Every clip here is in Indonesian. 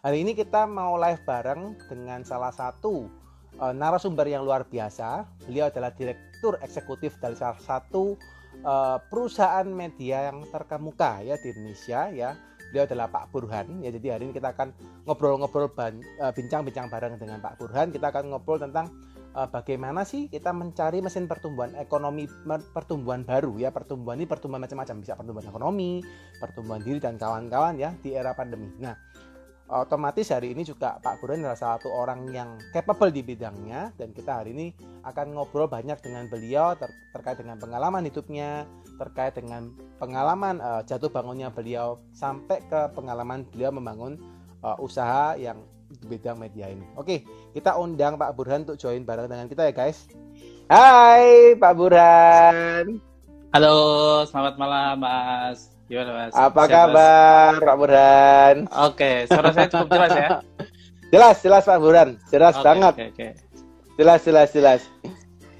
Hari ini kita mau live bareng dengan salah satu narasumber yang luar biasa. Beliau adalah Direktur Eksekutif dari salah satu perusahaan media yang terkemuka ya di Indonesia ya. Beliau adalah Pak Burhan ya. Jadi hari ini kita akan ngobrol-ngobrol bincang-bincang bareng dengan Pak Burhan. Kita akan ngobrol tentang bagaimana sih kita mencari mesin pertumbuhan ekonomi, pertumbuhan baru ya. Pertumbuhan ini pertumbuhan macam-macam, bisa pertumbuhan ekonomi, pertumbuhan diri dan kawan-kawan ya di era pandemi. Nah, otomatis hari ini juga Pak Burhan adalah salah satu orang yang capable di bidangnya, dan kita hari ini akan ngobrol banyak dengan beliau terkait dengan pengalaman hidupnya, terkait dengan pengalaman jatuh bangunnya beliau, sampai ke pengalaman beliau membangun usaha yang di bidang media ini. Oke, kita undang Pak Burhan untuk join bareng dengan kita ya guys. Hai Pak Burhan. Halo, selamat malam Mas. Gimana Mas? Apa kabar Pak Burhan? Oke, suara saya cukup jelas ya? Jelas Pak Burhan, jelas banget. Oke. Jelas.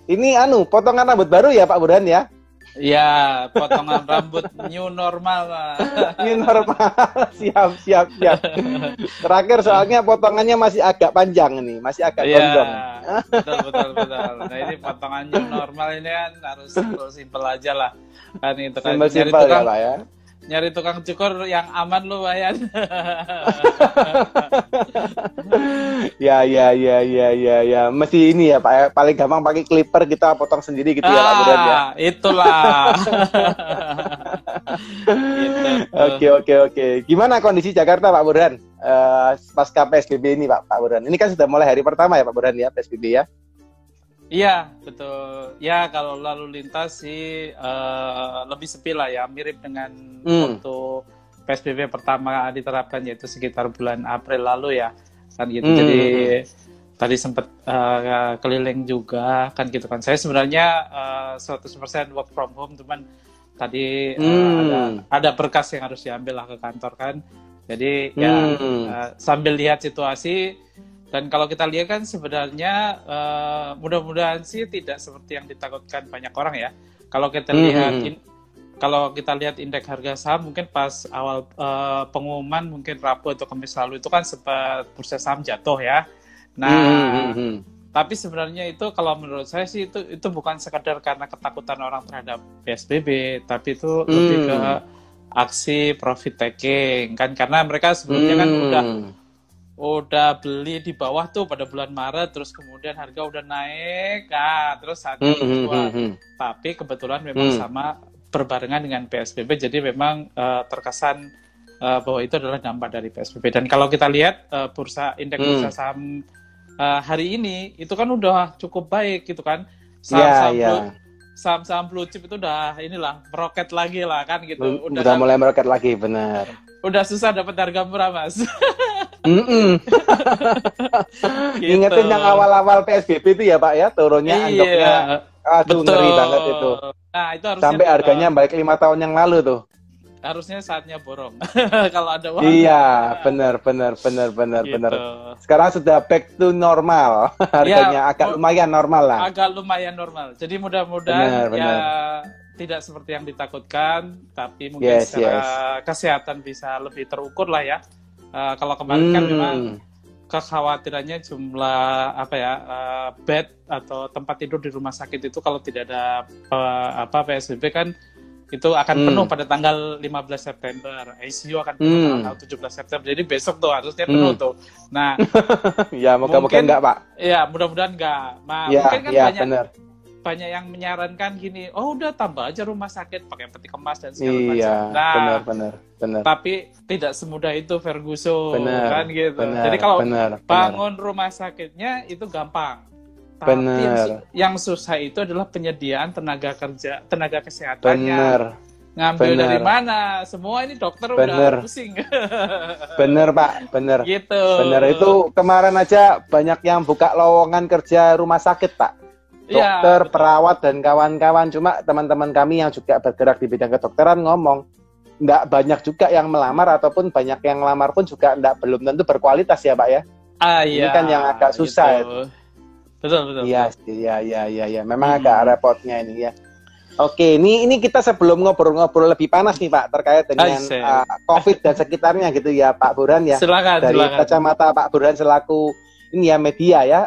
Ini potongan rambut baru ya Pak Burhan ya? Ya, potongan rambut new normal Mas. New normal, siap. Terakhir soalnya potongannya masih agak panjang nih, masih agak gondrong. Betul. Nah ini potongan new normal ini kan harus simple aja lah. Kan itu kan Simple ya Pak ya? Nyari tukang cukur yang aman lumayan. Ya. Mesti ini ya Pak ya. Paling gampang pakai clipper, kita potong sendiri gitu ya Pak Burhan ya. Itulah. Gitu. Oke. Gimana kondisi Jakarta Pak Burhan? Pasca PSBB ini Pak Burhan. Ini kan sudah mulai hari pertama ya Pak Burhan ya, PSBB ya. Iya, betul. Ya, kalau lalu lintas sih lebih sepi lah ya, mirip dengan waktu PSBB pertama diterapkan, yaitu sekitar bulan April lalu ya, kan gitu. Jadi tadi sempat keliling juga, kan gitu kan. Saya sebenarnya 100% work from home, cuman tadi ada berkas yang harus diambil lah ke kantor kan. Jadi ya sambil lihat situasi. Dan kalau kita lihat kan sebenarnya mudah-mudahan sih tidak seperti yang ditakutkan banyak orang ya. Kalau kita lihat indeks harga saham, mungkin pas awal pengumuman mungkin Rabu atau Kamis lalu itu kan sempat bursa saham jatuh ya. Nah, tapi sebenarnya itu kalau menurut saya sih itu bukan sekadar karena ketakutan orang terhadap PSBB, tapi itu lebih ke aksi profit taking kan, karena mereka sebelumnya kan udah beli di bawah tuh pada bulan Maret, terus kemudian harga udah naik, terus saatnya jual. Tapi kebetulan memang sama berbarengan dengan PSBB, jadi memang terkesan bahwa itu adalah dampak dari PSBB. Dan kalau kita lihat indeks bursa saham hari ini itu kan udah cukup baik gitu kan, saham-saham blue chip itu udah meroket lagi lah kan gitu. Udah mulai meroket lagi, benar. Udah susah dapat harga murah Mas. Gitu. Ingetin yang awal-awal PSBB itu ya Pak ya, turunnya anjoknya, aduh ngeri banget itu. Nah, itu harusnya sampai harganya balik 5 tahun yang lalu tuh. Harusnya saatnya borong. Kalau ada uang. Iya, benar. Sekarang sudah back to normal. Harganya agak lumayan normal lah. Agak lumayan normal. Jadi mudah-mudahan tidak seperti yang ditakutkan, tapi mungkin secara kesehatan bisa lebih terukur lah ya. Kalau kemarin kan memang kekhawatirannya jumlah bed atau tempat tidur di rumah sakit itu kalau tidak ada PSBB kan itu akan penuh pada tanggal 15 September. ICU akan penuh tanggal 17 September. Jadi besok tuh harusnya penuh tuh. Nah, ya moga-moga enggak Pak. Iya, mudah-mudahan enggak. Nah, mungkin kan banyak yang menyarankan gini, udah tambah aja rumah sakit pakai peti kemas dan segala macam. Nah, benar. Tapi tidak semudah itu Ferguson, kan gitu. Jadi kalau bangun rumah sakitnya itu gampang. Tapi yang susah itu adalah penyediaan tenaga kesehatannya. Ngambil dari mana? Semua ini dokter udah pusing. Bener Pak, bener. Gitu. Bener, itu kemarin aja banyak yang buka lowongan kerja rumah sakit Pak. Dokter, perawat, dan kawan-kawan. Cuma teman-teman kami yang juga bergerak di bidang kedokteran ngomong, nggak banyak juga yang melamar, ataupun banyak yang melamar pun juga belum tentu berkualitas ya Pak ya. Ini kan yang agak susah. Betul. Iya. Memang agak repotnya ini ya. Oke, ini kita sebelum ngobrol-ngobrol lebih panas nih Pak terkait dengan COVID dan sekitarnya gitu ya Pak Burhan ya. Silakan, dari kacamata Pak Burhan selaku ini ya media ya,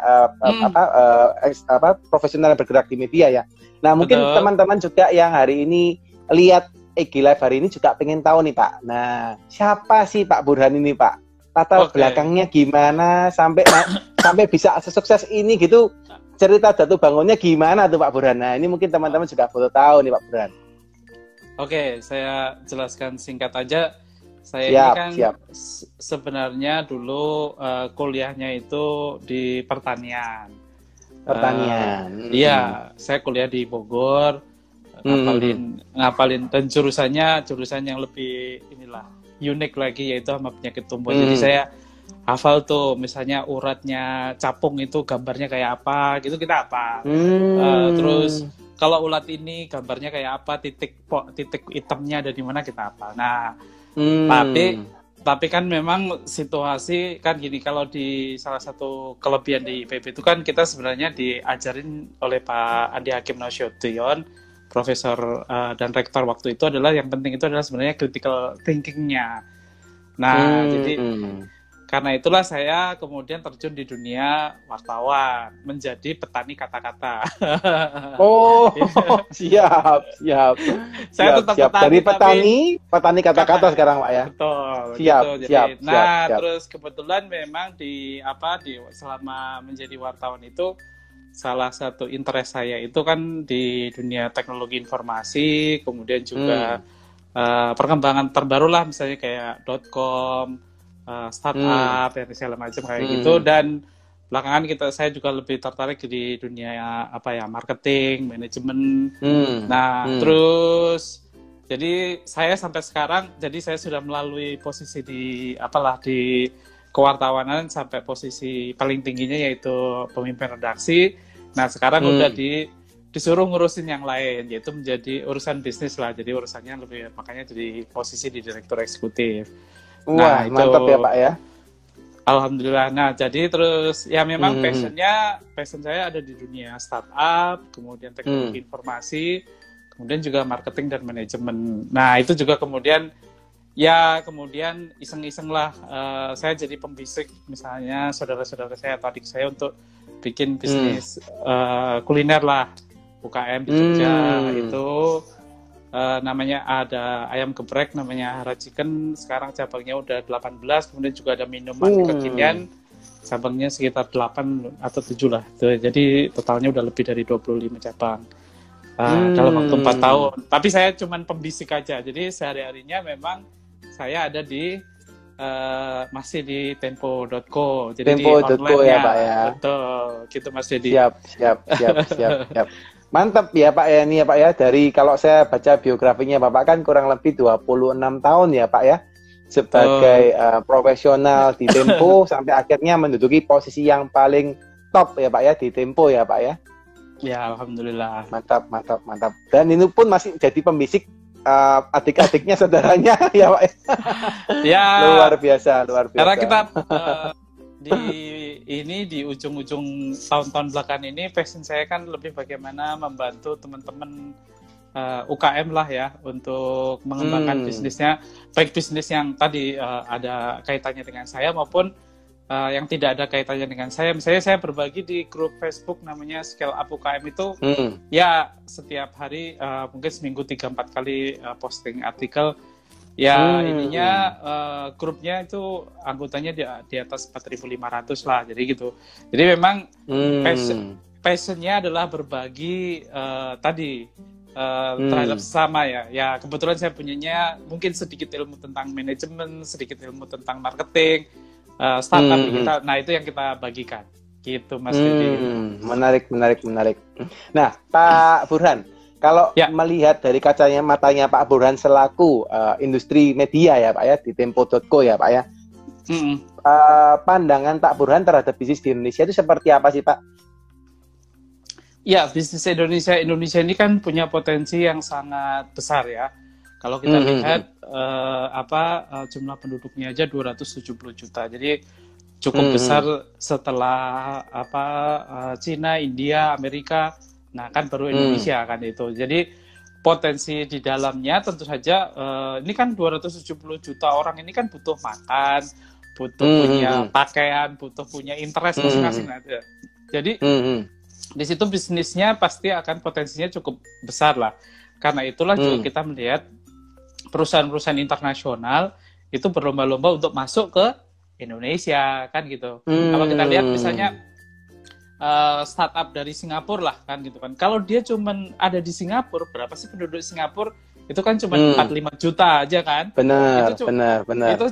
profesional yang bergerak di media ya. Nah mungkin teman-teman juga yang hari ini lihat EG Live hari ini juga pengen tahu nih Pak. Nah siapa sih Pak Burhan ini Pak? Latar belakangnya gimana sampai bisa sesukses ini gitu? Cerita jatuh bangunnya gimana tuh Pak Burhan? Nah ini mungkin teman-teman juga perlu tahu nih Pak Burhan. Oke, saya jelaskan singkat aja. Saya ini kan sebenarnya dulu kuliahnya itu di pertanian. Iya, saya kuliah di Bogor, ngapalin dan jurusan yang lebih inilah unik lagi yaitu sama penyakit tumbuhan. Jadi saya hafal tuh misalnya uratnya capung itu gambarnya kayak apa gitu kita hafal. Terus kalau ulat ini gambarnya kayak apa, titik hitamnya ada di mana kita hafal. Nah, tapi kan memang situasi kan gini, kalau di salah satu kelebihan di IPB itu kan kita sebenarnya diajarin oleh Pak Andi Hakim Nasution, profesor dan rektor waktu itu adalah yang penting itu adalah sebenarnya critical thinking-nya. Nah, jadi karena itulah saya kemudian terjun di dunia wartawan, menjadi petani kata-kata. Oh, siap. Saya tetap petani. Dari petani kata-kata sekarang, Pak ya. Betul. Siap. Gitu. Jadi, siap. Terus kebetulan memang selama menjadi wartawan itu salah satu interest saya itu kan di dunia teknologi informasi, kemudian juga perkembangan terbaru lah, misalnya kayak .com, startup, dan segala macam kayak gitu. Dan belakangan saya juga lebih tertarik di dunia marketing, manajemen. Terus jadi saya sampai sekarang, jadi saya sudah melalui posisi di kewartawanan sampai posisi paling tingginya yaitu pemimpin redaksi. Nah sekarang udah disuruh ngurusin yang lain, yaitu menjadi urusan bisnis lah. Jadi urusannya makanya jadi posisi di direktur eksekutif. Wah, mantap ya Pak ya. Alhamdulillah. Nah, jadi terus ya memang passion saya ada di dunia startup, kemudian teknologi informasi, kemudian juga marketing dan manajemen. Nah, itu juga kemudian iseng-iseng lah saya jadi pembisik misalnya saudara-saudara saya atau adik saya untuk bikin bisnis kuliner lah, UKM di Jogja itu. Namanya ada ayam geprek namanya Hara Chicken, sekarang cabangnya udah 18, kemudian juga ada minuman kekinian cabangnya sekitar 8 atau 7 lah. Jadi totalnya udah lebih dari 25 cabang dalam waktu 4 tahun. Tapi saya cuman pembisik aja. Jadi sehari-harinya memang saya ada di masih di tempo.co. Jadi tempo.co ya Pak ya. Betul, gitu Mas Dedi. Siap. Mantap ya Pak ya ini ya Pak ya. Dari kalau saya baca biografinya Bapak kan kurang lebih 26 tahun ya Pak ya sebagai profesional di Tempo sampai akhirnya menduduki posisi yang paling top ya Pak ya di Tempo ya Pak ya. Ya alhamdulillah. Mantap. Dan ini pun masih jadi pembisik adik-adiknya saudaranya ya Pak ya. Luar biasa. Karena kita di ujung-ujung tahun-tahun belakangan ini passion saya kan lebih bagaimana membantu teman-teman UKM lah ya untuk mengembangkan bisnisnya, baik bisnis yang tadi ada kaitannya dengan saya maupun yang tidak ada kaitannya dengan saya. Misalnya saya berbagi di grup Facebook namanya Scale Up UKM itu ya setiap hari mungkin seminggu 3-4 kali posting artikel. Ya ininya grupnya itu anggotanya di atas 4.500 lah, jadi gitu. Jadi memang passionnya adalah berbagi terhadap sesama ya. Ya kebetulan saya punyanya mungkin sedikit ilmu tentang manajemen, sedikit ilmu tentang marketing, startup kita. Nah itu yang kita bagikan, gitu Mas Dedi. Menarik. Nah Pak Burhan, kalau melihat dari matanya Pak Burhan selaku industri media ya Pak ya di tempo.co ya Pak ya, pandangan Pak Burhan terhadap bisnis di Indonesia itu seperti apa sih Pak? Ya, bisnis Indonesia ini kan punya potensi yang sangat besar ya. Kalau kita lihat jumlah penduduknya aja 270 juta, jadi cukup besar setelah Cina, India, Amerika. Nah kan baru Indonesia kan itu. Jadi potensi di dalamnya tentu saja ini kan 270 juta orang ini kan butuh makan, butuh punya pakaian, butuh punya interest masing-masing. Jadi di situ bisnisnya pasti akan potensinya cukup besar lah. Karena itulah juga kita melihat perusahaan-perusahaan internasional itu berlomba-lomba untuk masuk ke Indonesia kan gitu. Kalau kita lihat misalnya startup dari Singapura lah kan gitu kan. Kalau dia cuman ada di Singapura, berapa sih penduduk Singapura? Itu kan cuma 45 juta aja kan. Benar. Itu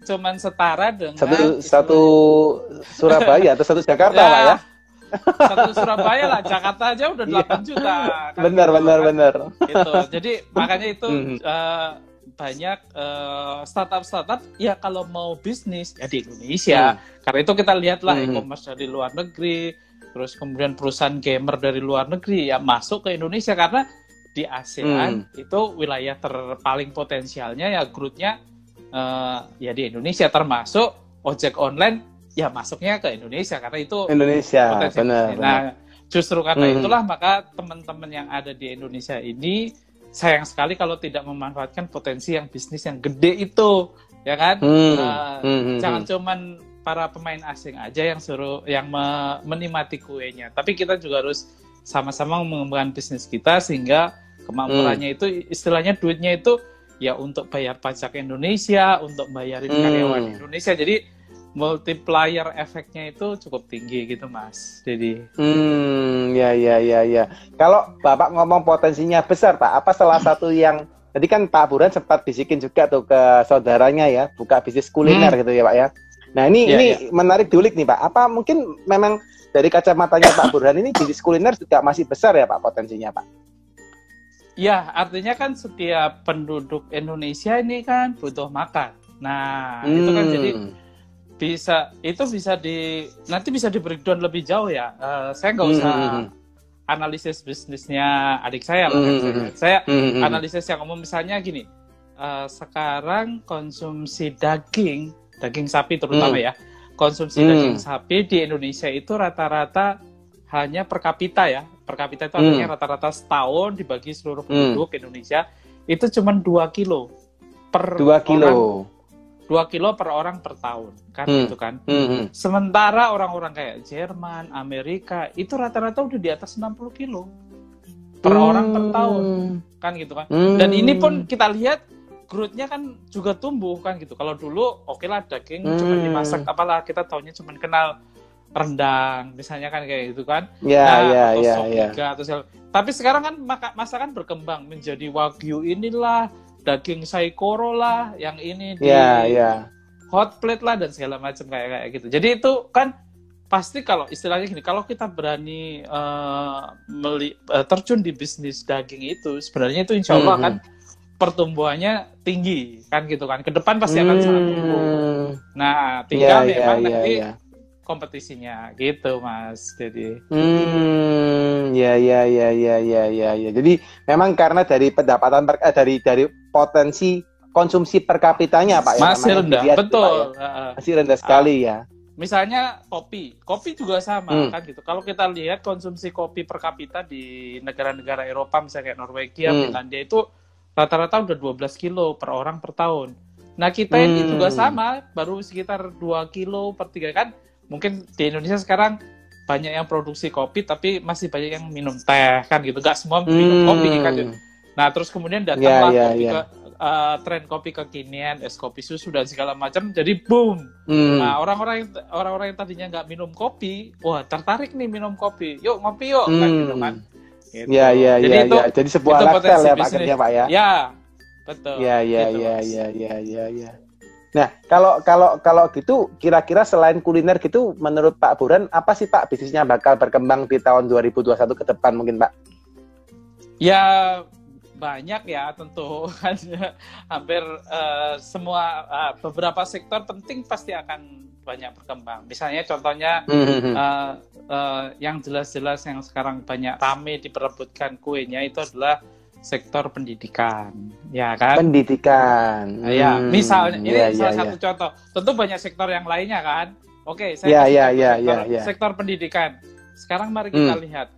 cuman setara dengan satu Surabaya atau satu Jakarta ya, Pak ya. Satu Surabaya lah, Jakarta aja udah 8 juta. Kan benar. Gitu. Jadi makanya itu banyak startup ya kalau mau bisnis ya di Indonesia. Karena itu kita lihatlah e-commerce dari luar negeri, terus kemudian perusahaan gamer dari luar negeri ya masuk ke Indonesia karena di ASEAN itu wilayah terpaling potensialnya ya growth-nya ya di Indonesia, termasuk ojek online ya masuknya ke Indonesia karena itu Indonesia. Benar. Nah, justru karena itulah maka teman-teman yang ada di Indonesia ini sayang sekali kalau tidak memanfaatkan potensi yang bisnis yang gede itu, ya kan? Jangan cuman para pemain asing aja yang menikmati kuenya, tapi kita juga harus sama-sama mengembangkan bisnis kita sehingga kemampuannya itu istilahnya duitnya itu ya untuk bayar pajak Indonesia, untuk bayarin karyawan Indonesia. Jadi multiplier efeknya itu cukup tinggi gitu Mas. Jadi ya. Kalau Bapak ngomong potensinya besar Pak, apa salah satu yang tadi kan Pak Burhan sempat bisikin juga tuh ke saudaranya ya, buka bisnis kuliner gitu ya Pak ya. Nah ini menarik diulik nih Pak. Apa mungkin memang dari kacamatanya Pak Burhan ini bisnis kuliner juga masih besar ya Pak potensinya Pak? Ya, artinya kan setiap penduduk Indonesia ini kan butuh makan. Nah, itu kan jadi nanti bisa di breakdown lebih jauh ya. Saya nggak usah analisis bisnisnya adik saya lah. Saya analisis yang umum misalnya gini. Sekarang konsumsi daging sapi terutama ya. Konsumsi daging sapi di Indonesia itu rata-rata hanya per kapita ya. Per kapita itu artinya rata-rata setahun dibagi seluruh penduduk Indonesia itu cuma 2 kilo per 2 kilo. Orang. 2 kilo per orang per tahun kan gitu kan. Sementara orang-orang kayak Jerman, Amerika itu rata-rata udah di atas 60 kilo per orang per tahun kan gitu kan. Dan ini pun kita lihat growth-nya kan juga tumbuh kan gitu. Kalau dulu oke lah daging cuma dimasak apalah kita taunya cuma kenal rendang misalnya kan kayak gitu kan. Atau sopiga atau tapi sekarang kan masakan berkembang menjadi wagyu inilah, daging saikoro lah, yang ini di hot plate lah dan segala macam kayak gitu. Jadi itu kan pasti kalau istilahnya gini, kalau kita berani terjun di bisnis daging itu, sebenarnya itu insya Allah kan pertumbuhannya tinggi kan gitu kan. Ke depan pasti akan sangat tumbuh. Nah, tinggal memang nanti kompetisinya gitu Mas. Jadi Jadi memang karena dari pendapatan dari potensi konsumsi per kapitanya Pak ya masih rendah, betul. Masih rendah sekali ya. Misalnya kopi juga sama kan gitu. Kalau kita lihat konsumsi kopi per kapita di negara-negara Eropa misalnya kayak Norwegia, Finlandia itu rata-rata udah 12 kilo per orang per tahun. Nah kita ini juga sama, baru sekitar 2 kilo per 3 kan. Mungkin di Indonesia sekarang banyak yang produksi kopi tapi masih banyak yang minum teh kan gitu, nggak semua minum kopi kan gitu. Nah terus kemudian datanglah kopi ke tren kopi kekinian, es kopi susu dan segala macam, jadi boom. Nah orang-orang yang tadinya nggak minum kopi, wah tertarik nih minum kopi, yuk ngopi yuk kan gitu kan. Gitu. Jadi sebuah lifestyle ya Pak kerja Pak ya. Ya betul. Nah, kalau gitu kira-kira selain kuliner gitu menurut Pak Burhan apa sih Pak bisnisnya bakal berkembang di tahun 2021 ke depan mungkin Pak? Ya banyak ya tentu hampir semua beberapa sektor penting pasti akan banyak berkembang. Misalnya contohnya yang jelas-jelas yang sekarang banyak rame diperebutkan kuenya itu adalah sektor pendidikan, ya kan? Pendidikan. Ya, misalnya ini salah satu contoh. Tentu banyak sektor yang lainnya kan. Oke, saya sektor pendidikan. Sekarang mari kita lihat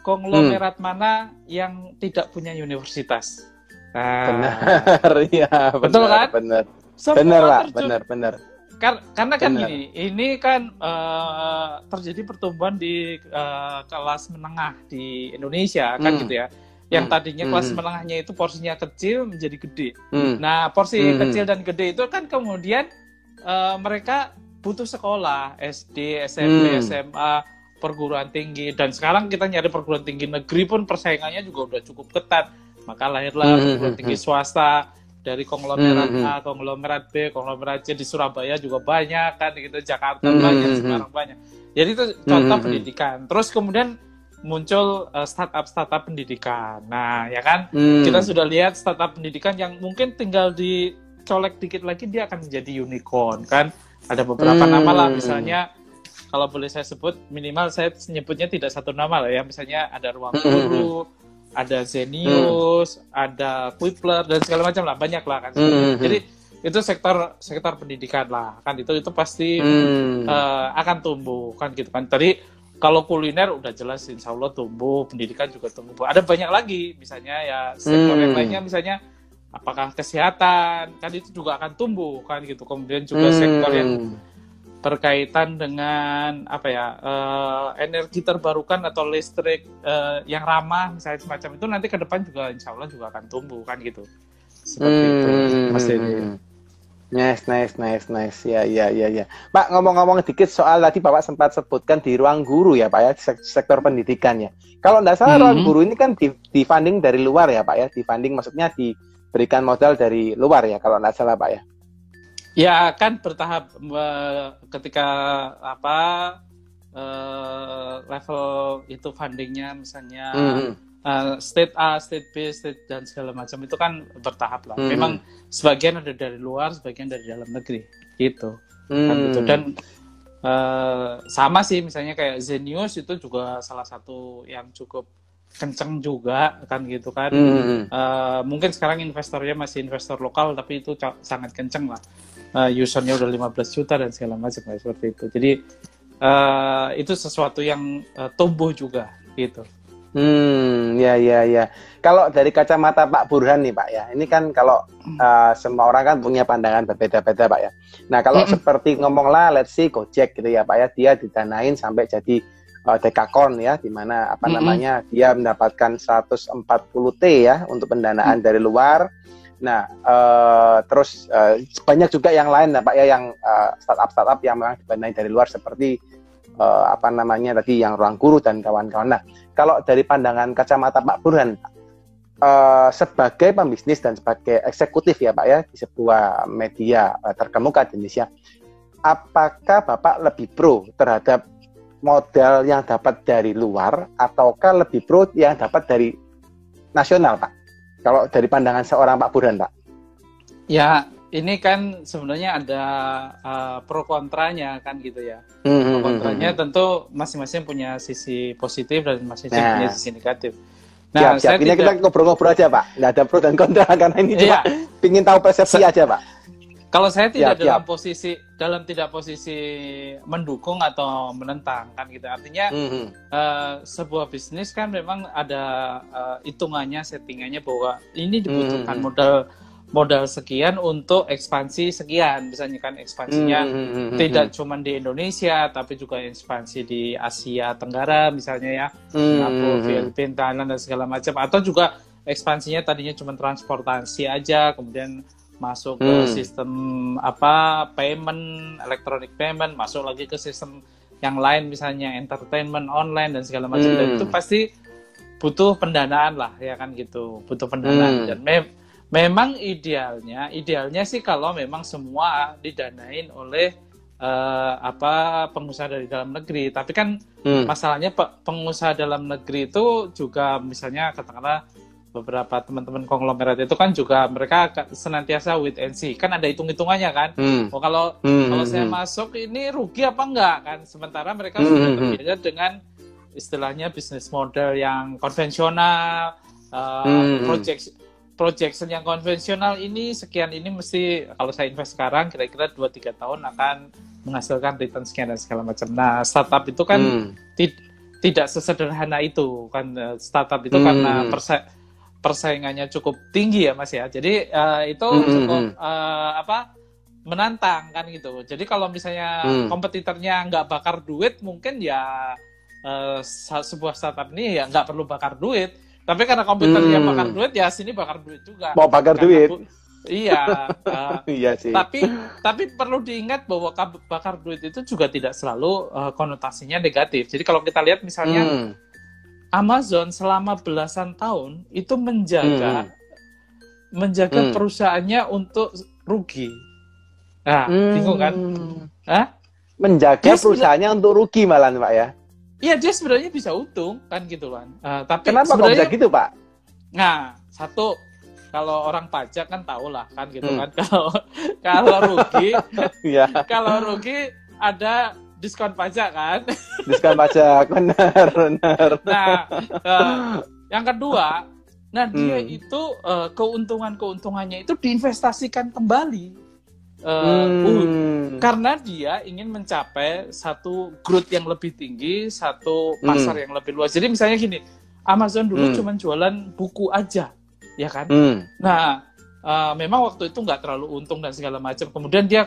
konglomerat mana yang tidak punya universitas? Nah, benar, ya, betul kan? Benar, Semua benar, Pak, benar. Karena kan Benar. gini, ini kan terjadi pertumbuhan di kelas menengah di Indonesia kan gitu ya. Yang tadinya kelas menengahnya itu porsinya kecil menjadi gede. Nah, porsi kecil dan gede itu kan kemudian mereka butuh sekolah, SD, SMP, SMA, perguruan tinggi, dan sekarang kita nyari perguruan tinggi negeri pun persaingannya juga udah cukup ketat. Maka lahirlah perguruan tinggi swasta dari konglomerat A, konglomerat B, konglomerat C. Di Surabaya juga banyak kan gitu, Jakarta banyak, Semarang banyak. Jadi itu contoh pendidikan. Terus kemudian muncul startup pendidikan. Nah, ya kan, kita sudah lihat startup pendidikan yang mungkin tinggal dicolek dikit lagi dia akan menjadi unicorn kan. Ada beberapa nama lah, misalnya kalau boleh saya sebut, minimal saya nyebutnya tidak satu nama lah ya. Misalnya ada Ruang Guru, ada Zenius, ada Quipler dan segala macam lah, banyak lah kan. Jadi itu sektor pendidikan lah kan, itu pasti akan tumbuh kan gitu kan. Tadi kalau kuliner udah jelas insya Allah tumbuh, pendidikan juga tumbuh. Ada banyak lagi, misalnya ya sektor yang lainnya, misalnya apakah kesehatan kan itu juga akan tumbuh kan gitu. Kemudian juga sektor yang berkaitan dengan apa ya, energi terbarukan atau listrik yang ramah misalnya semacam itu, nanti ke depan juga insya Allah juga akan tumbuh kan gitu. Seperti itu Mas Dedi. Nice. Ya. Pak, ngomong-ngomong dikit soal tadi Bapak sempat sebutkan di Ruang Guru ya Pak ya, sektor pendidikannya. Kalau nggak salah Ruang Guru ini kan di-funding dari luar ya Pak ya, di-funding maksudnya diberikan modal dari luar ya kalau nggak salah Pak ya. Ya kan bertahap, ketika level itu fundingnya misalnya state A, state B, state dan segala macam itu kan bertahap lah. Memang sebagian ada dari luar, sebagian dari dalam negeri gitu. Kan gitu. Dan sama sih misalnya kayak Zenius itu juga salah satu yang cukup kenceng juga kan gitu kan. Mungkin sekarang investornya masih investor lokal tapi itu sangat kenceng lah. Usernya udah 15 juta dan segala macam kayak seperti itu. Jadi itu sesuatu yang tumbuh juga gitu. Ya. Kalau dari kacamata Pak Burhan nih Pak ya, ini kan kalau semua orang kan punya pandangan berbeda-beda Pak ya. Nah kalau seperti ngomonglah, let's say Gojek gitu ya Pak ya, dia didanain sampai jadi dekakorn ya, di mana namanya dia mendapatkan 140 T ya untuk pendanaan dari luar. Nah terus banyak juga yang lain Pak ya, yang startup yang memang didanai dari luar seperti tadi yang Ruang Guru dan kawan-kawan. Nah, kalau dari pandangan kacamata Pak Burhan, sebagai pembisnis dan sebagai eksekutif ya Pak ya di sebuah media terkemuka di Indonesia, apakah Bapak lebih pro terhadap modal yang dapat dari luar ataukah lebih pro yang dapat dari nasional Pak? Kalau dari pandangan seorang Pak Burhan Pak? Ya, ini kan sebenarnya ada pro kontranya kan gitu ya. Pro kontranya tentu masing-masing punya sisi positif dan masing-masing punya sisi negatif. Nah, siap. Ini kita ngobrol-ngobrol aja Pak, nggak ada pro dan kontra karena ini cuma pingin tahu persepsi aja Pak. Kalau saya tidak dalam posisi mendukung atau menentang kan gitu. Artinya sebuah bisnis kan memang ada hitungannya, settingannya bahwa ini dibutuhkan modal sekian untuk ekspansi sekian, misalnya kan ekspansinya tidak cuma di Indonesia tapi juga ekspansi di Asia Tenggara misalnya ya, Singapura, Filipina, Thailand dan segala macam, atau juga ekspansinya tadinya cuma transportasi aja kemudian masuk ke sistem payment, electronic payment, masuk lagi ke sistem yang lain misalnya entertainment online dan segala macam, dan itu pasti butuh pendanaan lah ya kan gitu, butuh pendanaan. Dan memang idealnya sih kalau memang semua didanain oleh pengusaha dari dalam negeri. Tapi kan masalahnya pengusaha dalam negeri itu juga misalnya katakanlah beberapa teman-teman konglomerat itu kan juga mereka senantiasa wait and see. Kan ada hitung-hitungannya kan. Kalau saya masuk ini rugi apa enggak kan. Sementara mereka sudah terbiasa dengan istilahnya bisnis model yang konvensional, projection yang konvensional ini sekian, ini mesti kalau saya invest sekarang kira-kira 2-3 tahun akan menghasilkan return sekian dan segala macam. Nah, startup itu kan tidak sesederhana itu kan. Startup itu karena persaingannya cukup tinggi ya Mas ya. Jadi itu cukup menantang kan gitu. Jadi kalau misalnya kompetitornya nggak bakar duit, mungkin ya sebuah startup ini ya nggak perlu bakar duit. Tapi karena kompetitornya bakar duit, ya sini bakar duit juga. Mau bakar duit. Iya. Iya sih. Tapi perlu diingat bahwa bakar duit itu juga tidak selalu konotasinya negatif. Jadi kalau kita lihat misalnya Amazon selama belasan tahun itu menjaga perusahaannya untuk rugi. Nah, bingung kan? Hah? Menjaga perusahaannya untuk rugi malah, Pak ya? Iya, dia sebenarnya bisa untung kan gitu kan. Tapi kenapa kok bisa gitu, Pak? Nah, satu, kalau orang pajak kan tahu lah kan gitu kan. Kalau rugi, kalau rugi ada diskon pajak kan. Diskon pajak, benar. Nah, yang kedua, dia itu keuntungannya itu diinvestasikan kembali. Karena dia ingin mencapai satu growth yang lebih tinggi, satu pasar yang lebih luas. Jadi misalnya gini, Amazon dulu cuma jualan buku aja, ya kan? Nah, memang waktu itu nggak terlalu untung dan segala macam. Kemudian dia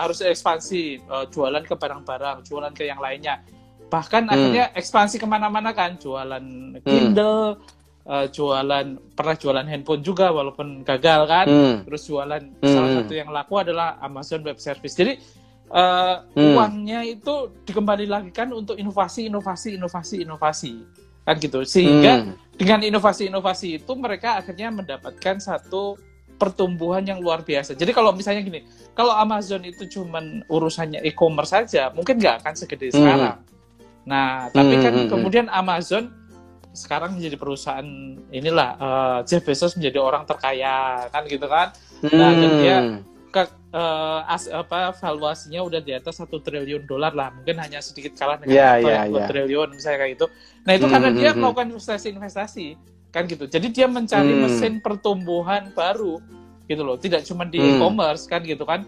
harus ekspansi, jualan ke barang-barang, jualan ke yang lainnya. Bahkan akhirnya ekspansi kemana-mana kan, jualan Kindle, pernah jualan handphone juga walaupun gagal kan. Terus jualan salah satu yang laku adalah Amazon Web Service. Jadi uangnya itu dikembali lagi kan untuk inovasi kan gitu. Sehingga dengan inovasi itu mereka akhirnya mendapatkan satu pertumbuhan yang luar biasa. Jadi kalau misalnya gini, kalau Amazon itu cuman urusannya e-commerce saja, mungkin nggak akan segede sekarang. Nah, tapi kan kemudian Amazon sekarang menjadi perusahaan inilah, Jeff Bezos menjadi orang terkaya kan gitu kan. Nah, dan dia valuasinya udah di atas $1 triliun lah, mungkin hanya sedikit kalah dengan 2 triliun misalnya kayak gitu. Nah, itu karena dia melakukan investasi kan gitu. Jadi dia mencari mesin pertumbuhan baru gitu loh, tidak cuma di e-commerce kan gitu kan.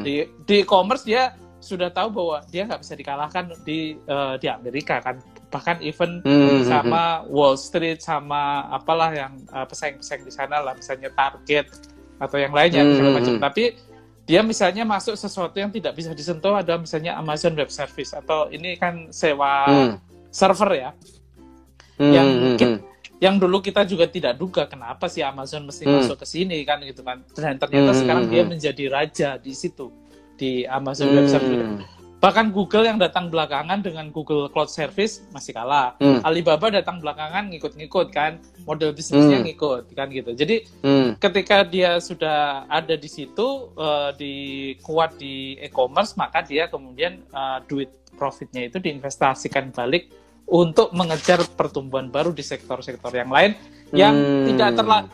Di e-commerce dia sudah tahu bahwa dia nggak bisa dikalahkan di Amerika kan, bahkan even sama Wall Street, sama apalah yang pesaing-pesaing di sana lah, misalnya Target atau yang lainnya segala macam. Tapi dia misalnya masuk sesuatu yang tidak bisa disentuh, ada misalnya Amazon Web Service, atau ini kan sewa server ya, yang mungkin yang dulu kita juga tidak duga kenapa sih Amazon mesti masuk ke sini kan gitu kan. Dan ternyata sekarang dia menjadi raja di situ, di Amazon Web Service. Bahkan Google yang datang belakangan dengan Google Cloud Service masih kalah. Alibaba datang belakangan ngikut-ngikut kan, model bisnisnya ngikut kan gitu. Jadi ketika dia sudah ada di situ, kuat di e-commerce, maka dia kemudian duit profitnya itu diinvestasikan balik untuk mengejar pertumbuhan baru di sektor-sektor yang lain yang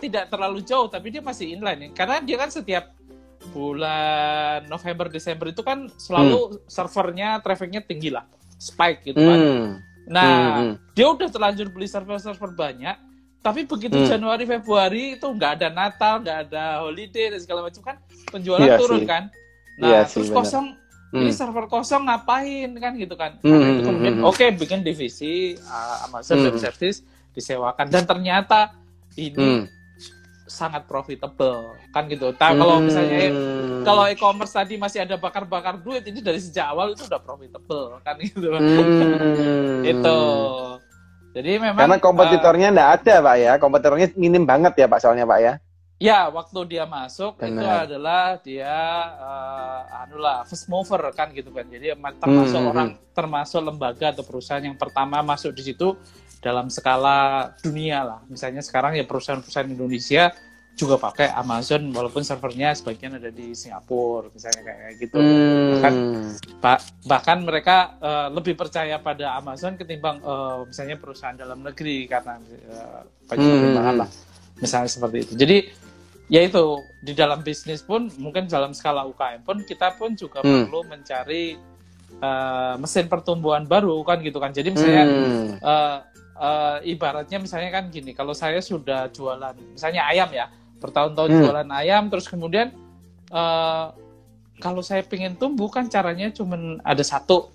tidak terlalu jauh, tapi dia masih inline. Karena dia kan setiap bulan November, Desember itu kan selalu servernya, trafficnya tinggi lah, spike gitu kan. Nah, dia udah terlanjur beli server-server banyak, tapi begitu Januari, Februari itu nggak ada Natal, nggak ada holiday dan segala macam kan, penjualan turun kan. Nah, terus kosong. Ini server kosong ngapain kan gitu kan. Itu kemudian bikin divisi Amazon Web Service, disewakan, dan ternyata ini sangat profitable kan gitu. Kalau misalnya kalau e-commerce tadi masih ada bakar-bakar duit, ini dari sejak awal itu udah profitable kan gitu. Itu. Jadi memang karena kompetitornya nggak ada, Pak ya. Kompetitornya minim banget ya, Pak, soalnya, Pak ya. Ya, waktu dia masuk itu adalah dia first mover kan gitu kan. Jadi termasuk lembaga atau perusahaan yang pertama masuk di situ dalam skala dunia lah. Misalnya sekarang ya perusahaan-perusahaan Indonesia juga pakai Amazon walaupun servernya sebagian ada di Singapura misalnya kayak gitu. Bahkan mereka lebih percaya pada Amazon ketimbang misalnya perusahaan dalam negeri karena banyak pertimbangan lah. Misalnya seperti itu. Jadi ya itu, di dalam bisnis pun, mungkin dalam skala UKM pun, kita pun juga perlu mencari mesin pertumbuhan baru kan gitu kan. Jadi misalnya ibaratnya misalnya kan gini, kalau saya sudah jualan misalnya ayam ya, bertahun-tahun jualan ayam, terus kemudian kalau saya pengen tumbuh kan caranya cuma ada satu,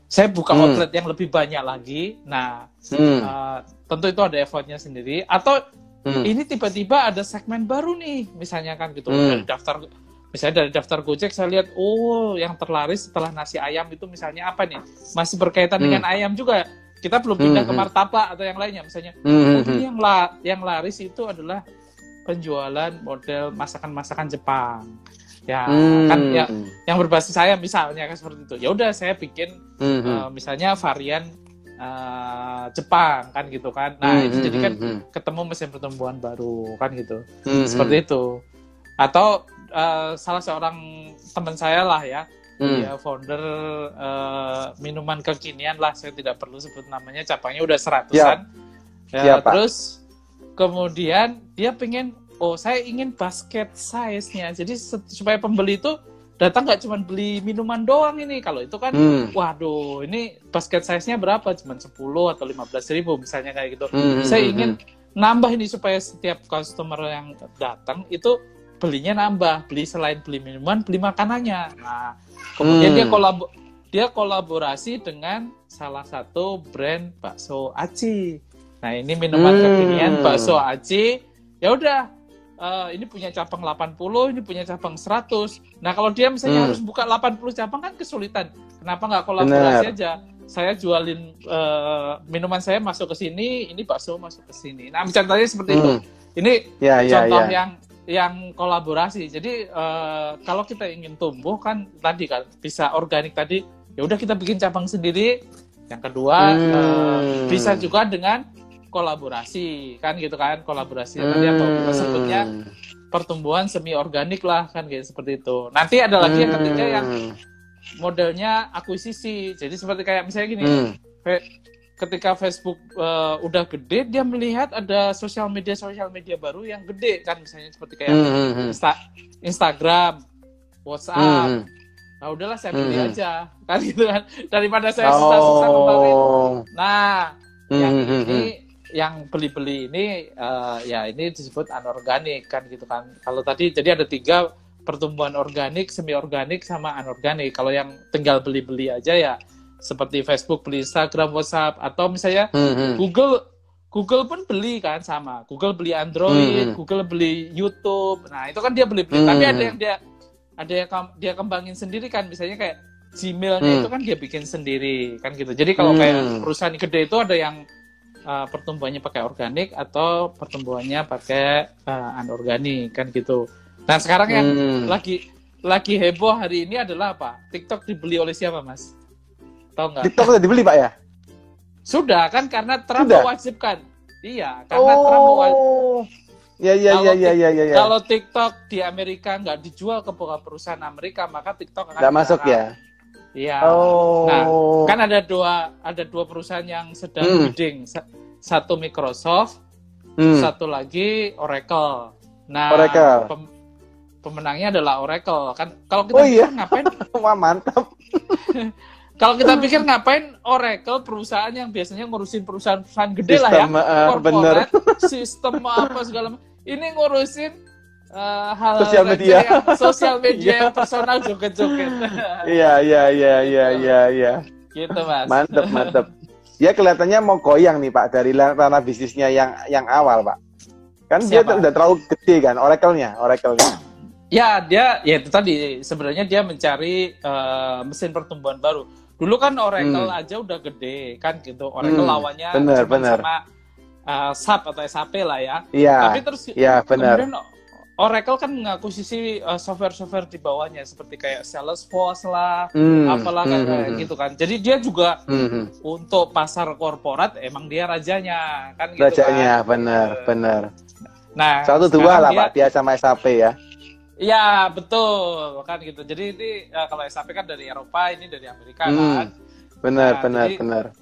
saya buka outlet yang lebih banyak lagi. Nah, tentu itu ada effortnya sendiri. Atau ini tiba-tiba ada segmen baru nih, misalnya kan gitu. Dari daftar Gojek saya lihat, yang terlaris setelah nasi ayam itu misalnya apa nih? Masih berkaitan dengan ayam juga. Kita belum pindah ke martabak atau yang lainnya, misalnya. Ini yang laris itu adalah penjualan model masakan-masakan Jepang. Ya, kan ya yang berbasis ayam misalnya kan seperti itu. Ya udah saya bikin misalnya varian Jepang kan gitu kan. Nah, itu jadi kan ketemu mesin pertumbuhan baru kan gitu. Seperti itu. Atau salah seorang teman saya lah ya, dia founder minuman kekinian lah, saya tidak perlu sebut namanya, cabangnya udah 100-an. Ya, terus kemudian dia pengen, saya ingin basket size-nya. Jadi supaya pembeli itu datang nggak cuma beli minuman doang ini. Kalau itu kan, waduh, ini basket size-nya berapa? Cuma 10 atau 15.000 misalnya kayak gitu. Saya ingin nambah ini supaya setiap customer yang datang itu belinya nambah. Beli selain beli minuman, beli makanannya. Nah, kemudian dia kolaborasi dengan salah satu brand bakso aci. Nah, ini minuman kekinian bakso aci. Ya udah, ini punya cabang 80, ini punya cabang 100. Nah, kalau dia misalnya harus buka 80 cabang kan kesulitan. Kenapa nggak kolaborasi aja? Saya jualin minuman saya masuk ke sini, ini bakso masuk ke sini. Nah, contohnya seperti itu. Ini contoh yang kolaborasi. Jadi kalau kita ingin tumbuh kan tadi kan bisa organik tadi. Ya udah kita bikin cabang sendiri. Yang kedua bisa juga dengan kolaborasi kan gitu kan, kolaborasi tadi atau kita sebutnya pertumbuhan semi organik lah kan gitu, seperti itu. Nanti ada lagi yang ketiga yang modelnya akuisisi. Jadi seperti kayak misalnya gini, ketika Facebook udah gede, dia melihat ada sosial media baru yang gede kan, misalnya seperti kayak Instagram, WhatsApp. Nah udahlah saya beli aja kan gitu kan, daripada saya susah-susah kembali. Nah yang beli-beli ini ya ini disebut anorganik kan gitu kan. Kalau tadi jadi ada 3 pertumbuhan organik, semi organik sama anorganik. Kalau yang tinggal beli-beli aja ya seperti Facebook beli Instagram, WhatsApp, atau misalnya Google pun beli kan sama. Google beli Android, Google beli YouTube. Nah, itu kan dia beli-beli. Tapi ada yang dia kembangin sendiri kan, misalnya kayak Gmail-nya itu kan dia bikin sendiri kan gitu. Jadi kalau kayak perusahaan gede itu ada yang pertumbuhannya pakai organik atau pertumbuhannya pakai anorganik kan gitu. Nah sekarang yang lagi heboh hari ini adalah apa? TikTok dibeli oleh siapa, Mas? Tahu nggak? TikTok udah dibeli, Pak ya? Sudah kan, karena Trump mewajibkan. Iya, karena Trump mewajibkan. Ya. Kalau TikTok di Amerika nggak dijual ke perusahaan Amerika, maka TikTok akan nggak masuk ya? Iya. Nah, kan ada dua perusahaan yang sedang bidding. Satu Microsoft, satu lagi Oracle. Nah, pemenangnya adalah Oracle. Kan kalau kita pikir ngapain? Wah, mantap. Kalau kita pikir ngapain Oracle, perusahaan yang biasanya ngurusin perusahaan-perusahaan gede lah ya, korporat, sistem apa segala macam. Ini ngurusin hal sosial media yang personal, joget-joget. Iya. Gitu, Mas. Mantap. Ya kelihatannya mau goyang nih, Pak, dari ranah bisnisnya yang awal, Pak. Kan siapa? Dia udah terlalu gede kan, Oracle-nya. Ya, dia itu tadi sebenarnya dia mencari mesin pertumbuhan baru. Dulu kan Oracle aja udah gede kan gitu. Oracle lawannya sama SAP atau SAP lah ya. Iya. Tapi terus kemudian Oracle kan mengakuisisi software-software di bawahnya seperti kayak Salesforce lah, apalah kayak gitu kan. Jadi dia juga untuk pasar korporat emang dia rajanya kan gitu. Rajanya, benar. Nah, 1-2 lah Pak, dia sama SAP ya. Iya, betul kan gitu. Jadi ini kalau SAP kan dari Eropa, ini dari Amerika kan. Benar.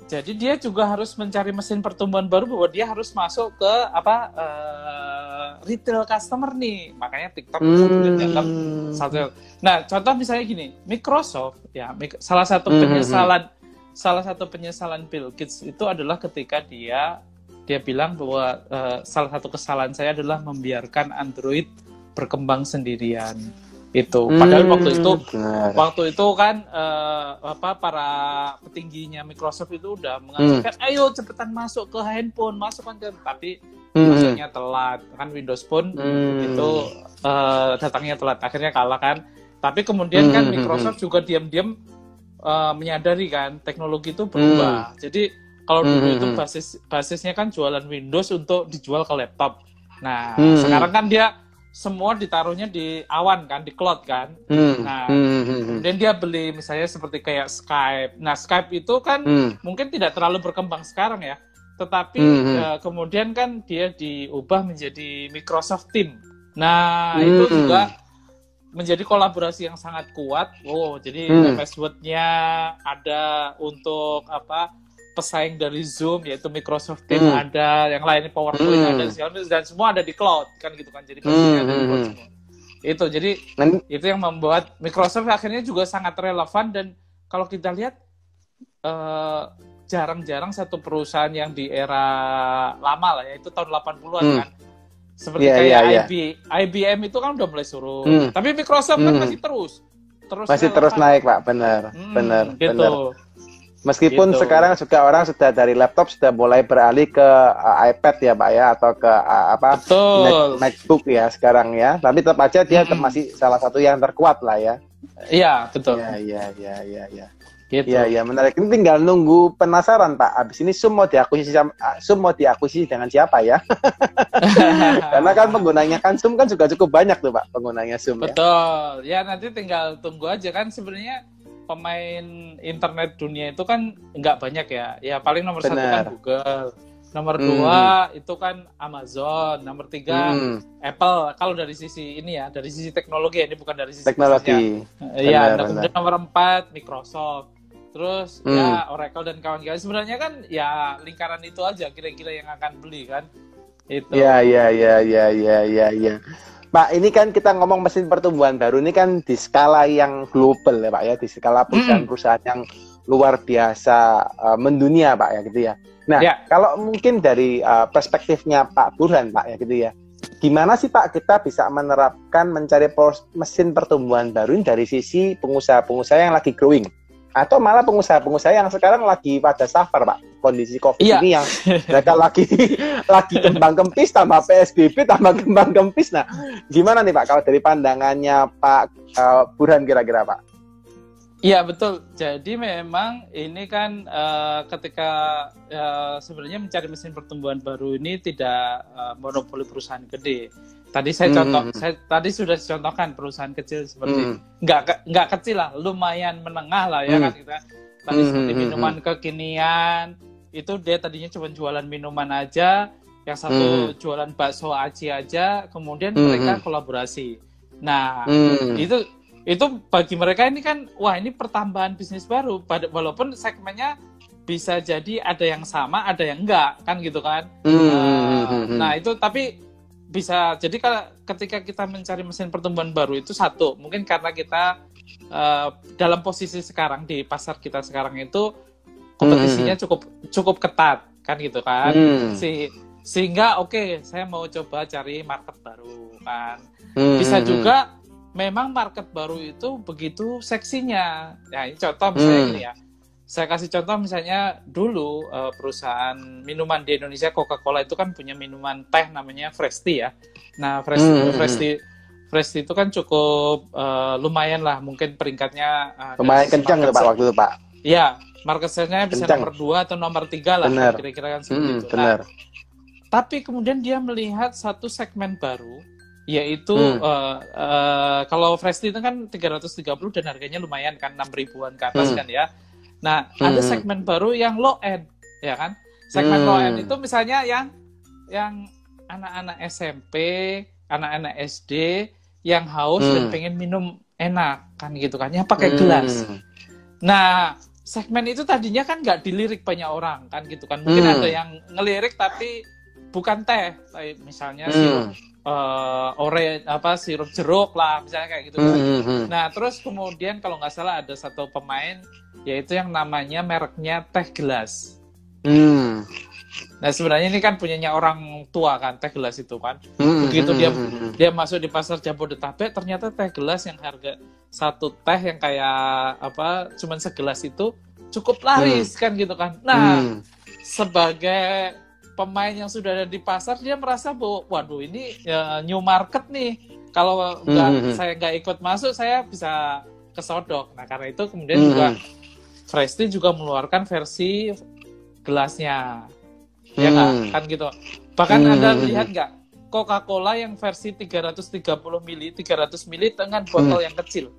Jadi dia juga harus mencari mesin pertumbuhan baru bahwa dia harus masuk ke retail customer nih. Makanya TikTok itu dianggap satu. Nah, contoh misalnya gini, Microsoft ya, salah satu penyesalan Bill Gates itu adalah ketika dia bilang bahwa salah satu kesalahan saya adalah membiarkan Android berkembang sendirian. Itu padahal Benar. waktu itu kan para petingginya Microsoft itu udah mengatakan ayo cepetan masuk ke handphone, masukkan ke, tapi masuknya telat kan. Windows Phone itu datangnya telat, akhirnya kalah kan. Tapi kemudian kan Microsoft juga diam-diam menyadari kan teknologi itu berubah. Jadi kalau dulu itu basisnya kan jualan Windows untuk dijual ke laptop. Nah, sekarang kan dia semua ditaruhnya di awan kan, di cloud kan. Nah, kemudian dia beli misalnya seperti kayak Skype. Nah, Skype itu kan mungkin tidak terlalu berkembang sekarang ya. Tetapi kemudian kan dia diubah menjadi Microsoft Teams. Nah, itu juga menjadi kolaborasi yang sangat kuat. Oh, jadi password-nya ada untuk pesaing dari Zoom, yaitu Microsoft Teams ada, yang lainnya PowerPoint ada, dan semua ada di cloud kan gitu kan. Jadi pastinya ada di cloud semua. Itu jadi itu yang membuat Microsoft akhirnya juga sangat relevan. Dan kalau kita lihat jarang-jarang satu perusahaan yang di era lama lah, yaitu tahun 80-an kan. Seperti kayak IBM itu kan udah mulai surut. Tapi Microsoft kan masih terus naik, Pak. Benar. Gitu. Meskipun gitu. Sekarang juga orang sudah dari laptop sudah mulai beralih ke iPad ya, Pak ya, atau ke MacBook ya sekarang ya. Tapi tetap aja dia masih salah satu yang terkuat lah ya. Iya, betul. Iya. Gitu. Iya, menarik. Ini tinggal nunggu penasaran, Pak. Habis ini Zoom mau diakuisisi dengan siapa ya? Karena kan penggunanya kan Zoom kan juga cukup banyak tuh, Pak, penggunanya Zoom. Betul. Ya nanti tinggal tunggu aja kan. Sebenarnya pemain internet dunia itu kan nggak banyak ya. Ya paling nomor 1 kan Google. Nomor 2 itu kan Amazon. Nomor 3 Apple. Kalau dari sisi ini ya, dari sisi teknologi ya, ini bukan dari sisi teknologi. Iya. Kemudian nomor 4 Microsoft. Terus ya Oracle dan kawan-kawan. Sebenarnya kan ya lingkaran itu aja kira-kira yang akan beli kan. Itu. Iya. Pak, ini kan kita ngomong mesin pertumbuhan baru ini kan di skala yang global ya, Pak ya, di skala perusahaan-perusahaan yang luar biasa mendunia, Pak ya, gitu ya. Nah, kalau mungkin dari perspektifnya Pak Burhan, Pak ya, gitu ya. Gimana sih, Pak, kita bisa menerapkan mencari mesin pertumbuhan baru ini dari sisi pengusaha-pengusaha yang lagi growing? Atau malah pengusaha-pengusaha yang sekarang lagi pada suffer, Pak, kondisi COVID ini yang mereka lagi kembang kempis, tambah PSBB, tambah kembang kempis. Nah, gimana nih, Pak, kalau dari pandangannya Pak Burhan kira-kira, Pak? Iya, betul. Jadi memang ini kan ketika sebenarnya mencari mesin pertumbuhan baru ini tidak monopoli perusahaan gede. Tadi saya tadi sudah contohkan perusahaan kecil seperti nggak kecil lah, lumayan menengah lah ya kan kita. Tadi seperti minuman kekinian itu dia tadinya cuma jualan minuman aja, yang satu jualan bakso aci aja, kemudian mereka kolaborasi. Nah itu bagi mereka ini kan wah ini pertambahan bisnis baru, walaupun segmennya bisa jadi ada yang sama ada yang enggak kan gitu kan. Nah itu tapi bisa jadi ketika kita mencari mesin pertumbuhan baru itu satu mungkin karena kita dalam posisi sekarang di pasar kita sekarang itu kompetisinya cukup ketat kan gitu kan. Sehingga saya mau coba cari market baru kan. Bisa juga memang market baru itu begitu seksinya. Ya ini contoh misalnya gini ya. Saya kasih contoh misalnya dulu perusahaan minuman di Indonesia Coca-Cola itu kan punya minuman teh namanya Fresti ya. Nah Fresti itu kan cukup lumayan lah mungkin peringkatnya lumayan kencang Pak waktu itu Pak. Iya, market share-nya bisa kencang. Nomor 2 atau nomor 3 lah kira-kira kan seperti itu. Benar. Nah, tapi kemudian dia melihat satu segmen baru yaitu kalau Fresti itu kan 330 dan harganya lumayan kan 6.000-an ke atas kan ya. Nah, ada segmen baru yang low end, ya kan? Segmen low end itu misalnya yang anak-anak SMP, anak-anak SD yang haus dan pengen minum enak kan gitu kan, yang pakai gelas. Nah, segmen itu tadinya kan nggak dilirik banyak orang kan gitu kan. Mungkin ada yang ngelirik tapi bukan teh, misalnya sirup sirup jeruk lah misalnya kayak gitu kan. Nah, terus kemudian kalau nggak salah ada satu pemain yaitu yang namanya mereknya teh gelas. Nah sebenarnya ini kan punyanya orang tua kan teh gelas itu kan. begitu dia masuk di pasar Jabodetabek, ternyata teh gelas yang harga satu teh yang kayak apa cuman segelas itu cukup laris kan gitu kan. Nah, sebagai pemain yang sudah ada di pasar, dia merasa bahwa waduh ini ya, new market nih. Kalau saya nggak ikut masuk, saya bisa kesodok. Nah, karena itu kemudian juga Fresh Tea juga mengeluarkan versi gelasnya. Ya kan gitu. Bahkan Anda lihat nggak Coca-Cola yang versi 330 ml, 300 ml dengan botol yang kecil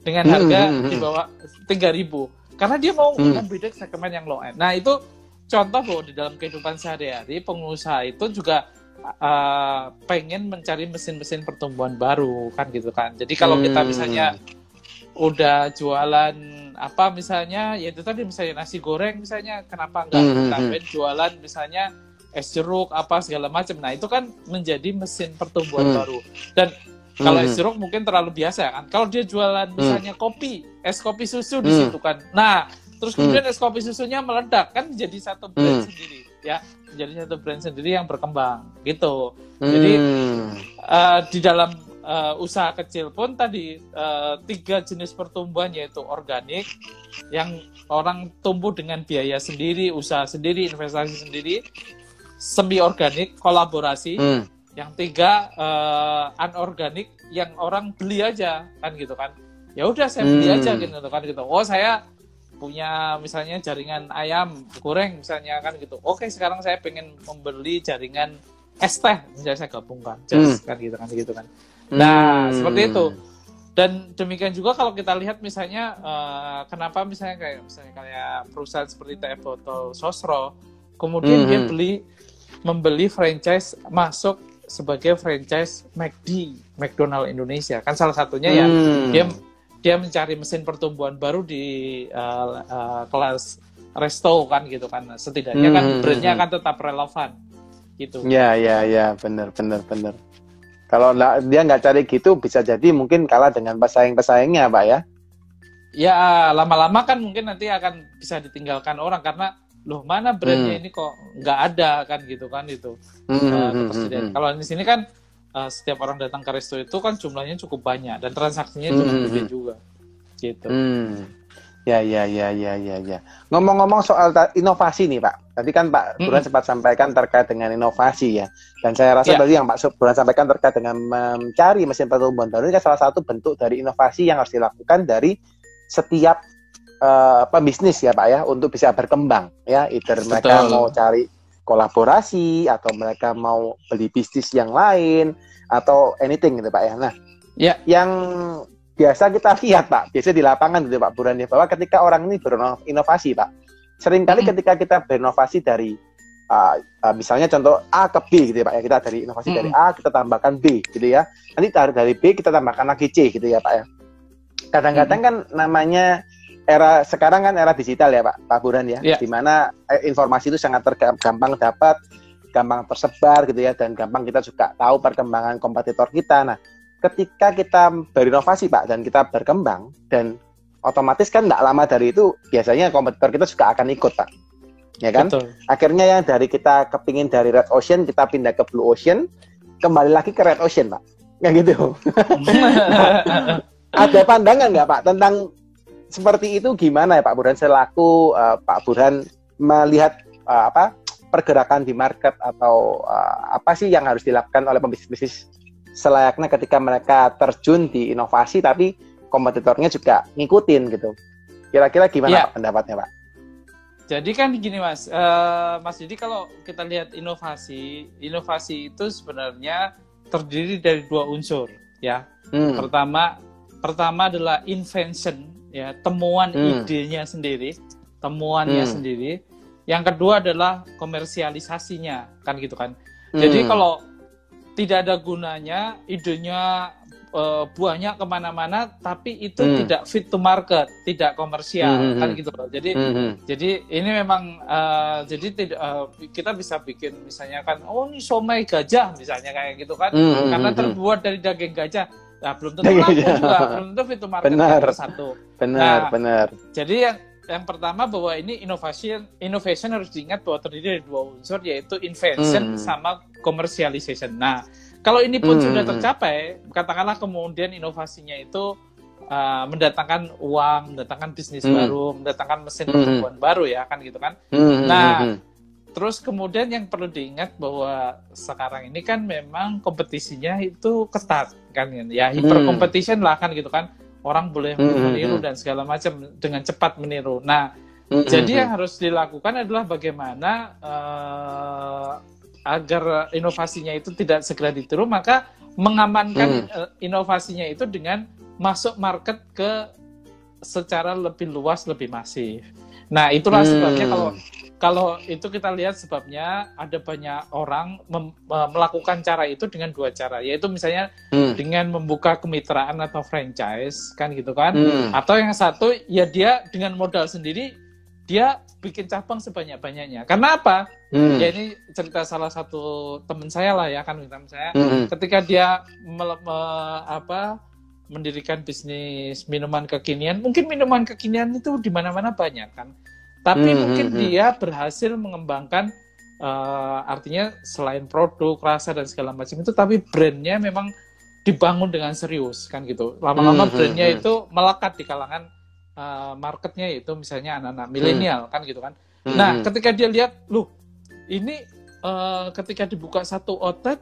dengan harga di bawah 3.000. Karena dia mau membidik segmen yang low end. Nah, itu contoh bahwa di dalam kehidupan sehari-hari pengusaha itu juga pengen mencari mesin-mesin pertumbuhan baru kan gitu kan. Jadi kalau kita misalnya udah jualan apa misalnya, ya itu tadi misalnya nasi goreng misalnya, kenapa nggak tambahin jualan misalnya es jeruk apa segala macam. Nah, itu kan menjadi mesin pertumbuhan baru. Dan kalau es jeruk mungkin terlalu biasa kan. Kalau dia jualan misalnya kopi, es kopi susu di situ kan. Nah, terus kemudian es kopi susunya meledak kan jadi satu brand sendiri ya, menjadi satu brand sendiri yang berkembang gitu. Jadi di dalam usaha kecil pun tadi 3 jenis pertumbuhan, yaitu organik yang orang tumbuh dengan biaya sendiri, usaha sendiri, investasi sendiri, semi organik, kolaborasi, yang 3 anorganik yang orang beli aja kan gitu kan. Ya udah saya beli aja gitu kan gitu. Oh, saya punya misalnya jaringan ayam goreng misalnya kan gitu. Oke, sekarang saya pengen membeli jaringan es teh, misalnya saya gabungkan, kan gitu kan. Nah, seperti itu. Dan demikian juga kalau kita lihat misalnya kenapa misalnya kayak perusahaan seperti teh botol Sosro, kemudian dia membeli franchise masuk sebagai franchise McD, McDonald Indonesia. Kan salah satunya ya dia mencari mesin pertumbuhan baru di kelas resto kan gitu kan. Setidaknya kan brandnya akan tetap relevan gitu. Ya, benar. Kalau dia nggak cari gitu, bisa jadi mungkin kalah dengan pesaing-pesaingnya, Pak ya? Ya, lama-lama kan mungkin nanti akan bisa ditinggalkan orang karena loh mana brandnya ini kok nggak ada kan gitu kan itu. Kalau di sini kan setiap orang datang ke resto itu kan jumlahnya cukup banyak dan transaksinya cukup gede juga gitu. Ya. Ngomong-ngomong soal inovasi nih Pak, tadi kan Pak Burhan sempat sampaikan terkait dengan inovasi ya, dan saya rasa tadi yang Pak Burhan sampaikan terkait dengan mencari mesin pertumbuhan baru ini kan salah satu bentuk dari inovasi yang harus dilakukan dari setiap pembisnis ya Pak ya, untuk bisa berkembang ya, either mereka mau cari kolaborasi atau mereka mau beli bisnis yang lain atau anything gitu Pak ya. Nah, yang biasa kita lihat Pak, biasa di lapangan gitu Pak Burhan ya, bahwa ketika orang ini berinovasi Pak, seringkali ketika kita berinovasi dari misalnya contoh A ke B gitu ya Pak ya, kita dari inovasi dari A kita tambahkan B gitu ya, nanti dari B kita tambahkan lagi C gitu ya Pak ya. Kadang-kadang kan namanya era sekarang kan era digital ya Pak Burhan ya, di mana informasi itu sangat gampang dapat, gampang tersebar gitu ya, dan gampang kita juga tahu perkembangan kompetitor kita. Nah, ketika kita berinovasi Pak dan kita berkembang, dan otomatis kan tidak lama dari itu biasanya kompetitor kita juga akan ikut Pak, ya kan? Betul. Akhirnya yang dari kita kepingin dari Red Ocean kita pindah ke Blue Ocean, kembali lagi ke Red Ocean Pak, ya gitu. Nah, ada pandangan nggak Pak tentang seperti itu, gimana ya Pak Burhan selaku Pak Burhan melihat pergerakan di market, atau apa sih yang harus dilakukan oleh pembisnis selayaknya ketika mereka terjun di inovasi tapi kompetitornya juga ngikutin gitu. Kira-kira gimana Pak pendapatnya Pak? Jadi kan gini Mas, jadi kalau kita lihat inovasi itu sebenarnya terdiri dari 2 unsur ya. Pertama adalah invention ya, temuan idenya sendiri, temuannya sendiri. Yang kedua adalah komersialisasinya, kan gitu kan. Jadi kalau tidak ada gunanya idenya banyak kemana-mana, tapi itu tidak fit to market, tidak komersial, kan gitu loh. Jadi ini memang kita bisa bikin misalnya kan, ini somai gajah misalnya kayak gitu kan, karena terbuat dari daging gajah. Nah, belum tentu laku juga, belum tentu fit to market. Benar. Jadi yang pertama bahwa ini innovation harus diingat bahwa terdiri dari 2 unsur, yaitu invention sama commercialization. Nah, Kalau ini pun sudah tercapai, katakanlah kemudian inovasinya itu mendatangkan uang, mendatangkan bisnis baru, mendatangkan mesin pertumbuhan baru ya kan gitu kan. Nah, terus kemudian yang perlu diingat bahwa sekarang ini kan memang kompetisinya itu ketat kan ya, hyper competition lah kan gitu kan. Orang boleh meniru dan segala macam dengan cepat meniru. Nah, jadi yang harus dilakukan adalah bagaimana agar inovasinya itu tidak segera ditiru, maka mengamankan inovasinya itu dengan masuk market ke secara lebih luas, lebih masif. Nah, itulah sebabnya kalau itu kita lihat sebabnya ada banyak orang melakukan cara itu dengan dua cara, yaitu misalnya dengan membuka kemitraan atau franchise, kan gitu kan. Atau yang satu, ya dia dengan modal sendiri, dia bikin cabang sebanyak-banyaknya. Karena apa? Ya ini cerita salah satu teman saya lah ya, kan teman saya. Ketika dia mendirikan bisnis minuman kekinian, mungkin minuman kekinian itu di mana-mana banyak kan. Tapi mungkin dia berhasil mengembangkan artinya selain produk, rasa dan segala macam itu, tapi brandnya memang dibangun dengan serius kan gitu. Lama-lama brandnya itu melekat di kalangan marketnya, itu misalnya anak-anak milenial kan gitu kan. Nah, ketika dia lihat, loh ini ketika dibuka satu outlet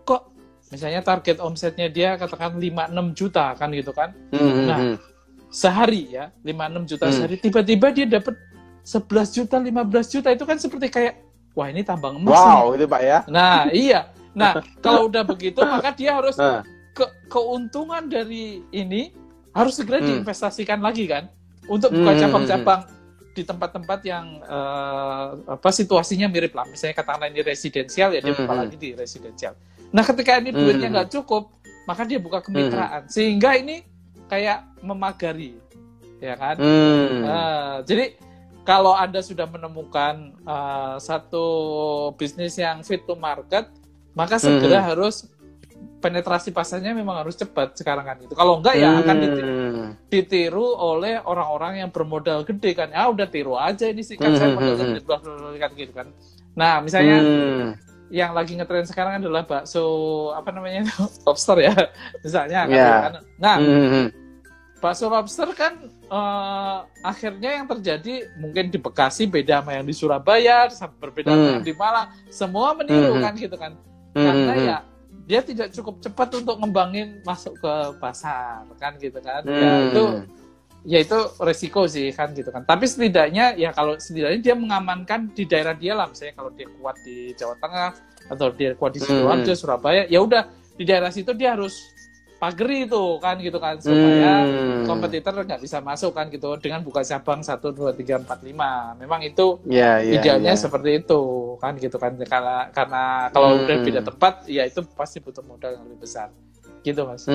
kok misalnya target omsetnya dia katakan 5-6 juta kan gitu kan. Nah, sehari ya 5-6 juta sehari, tiba-tiba dia dapat 11 juta, 15 juta, itu kan seperti kayak wah ini tambang emas nih. Itu Pak ya. Nah, iya. Nah, kalau udah begitu maka dia harus keuntungan dari ini harus segera diinvestasikan lagi kan untuk buka cabang-cabang di tempat-tempat yang situasinya mirip lah. Misalnya katakanlah ini residensial, ya dia buka lagi di residensial. Nah, ketika ini duitnya nggak cukup, maka dia buka kemitraan. Sehingga ini kayak memagari, ya kan? Jadi kalau Anda sudah menemukan satu bisnis yang fit to market, maka segera harus penetrasi pasarnya memang harus cepat sekarang kan itu. Kalau enggak ya akan ditiru oleh orang-orang yang bermodal gede kan. Ah udah tiru aja ini sih kan saya modal gede kan gitu kan. Nah, misalnya yang lagi ngetren sekarang adalah bakso apa namanya lobster ya misalnya kan. Nah, bakso lobster kan akhirnya yang terjadi mungkin di Bekasi beda sama yang di Surabaya, berbeda dengan di Malang, semua meniru kan gitu kan. Karena ya dia tidak cukup cepat untuk ngembangin masuk ke pasar kan gitu kan. Ya itu resiko sih kan gitu kan. Tapi setidaknya ya kalau setidaknya dia mengamankan di daerah dia lah, misalnya kalau dia kuat di Jawa Tengah atau dia kuat di Sidoarjo, Surabaya, ya udah di daerah situ dia harus pageri itu kan gitu kan, supaya kompetitor nggak bisa masuk kan gitu dengan buka cabang 1, 2, 3, 4, 5. Memang itu idealnya seperti itu kan gitu kan, karena kalau udah beda tempat ya itu pasti butuh modal yang lebih besar gitu Mas.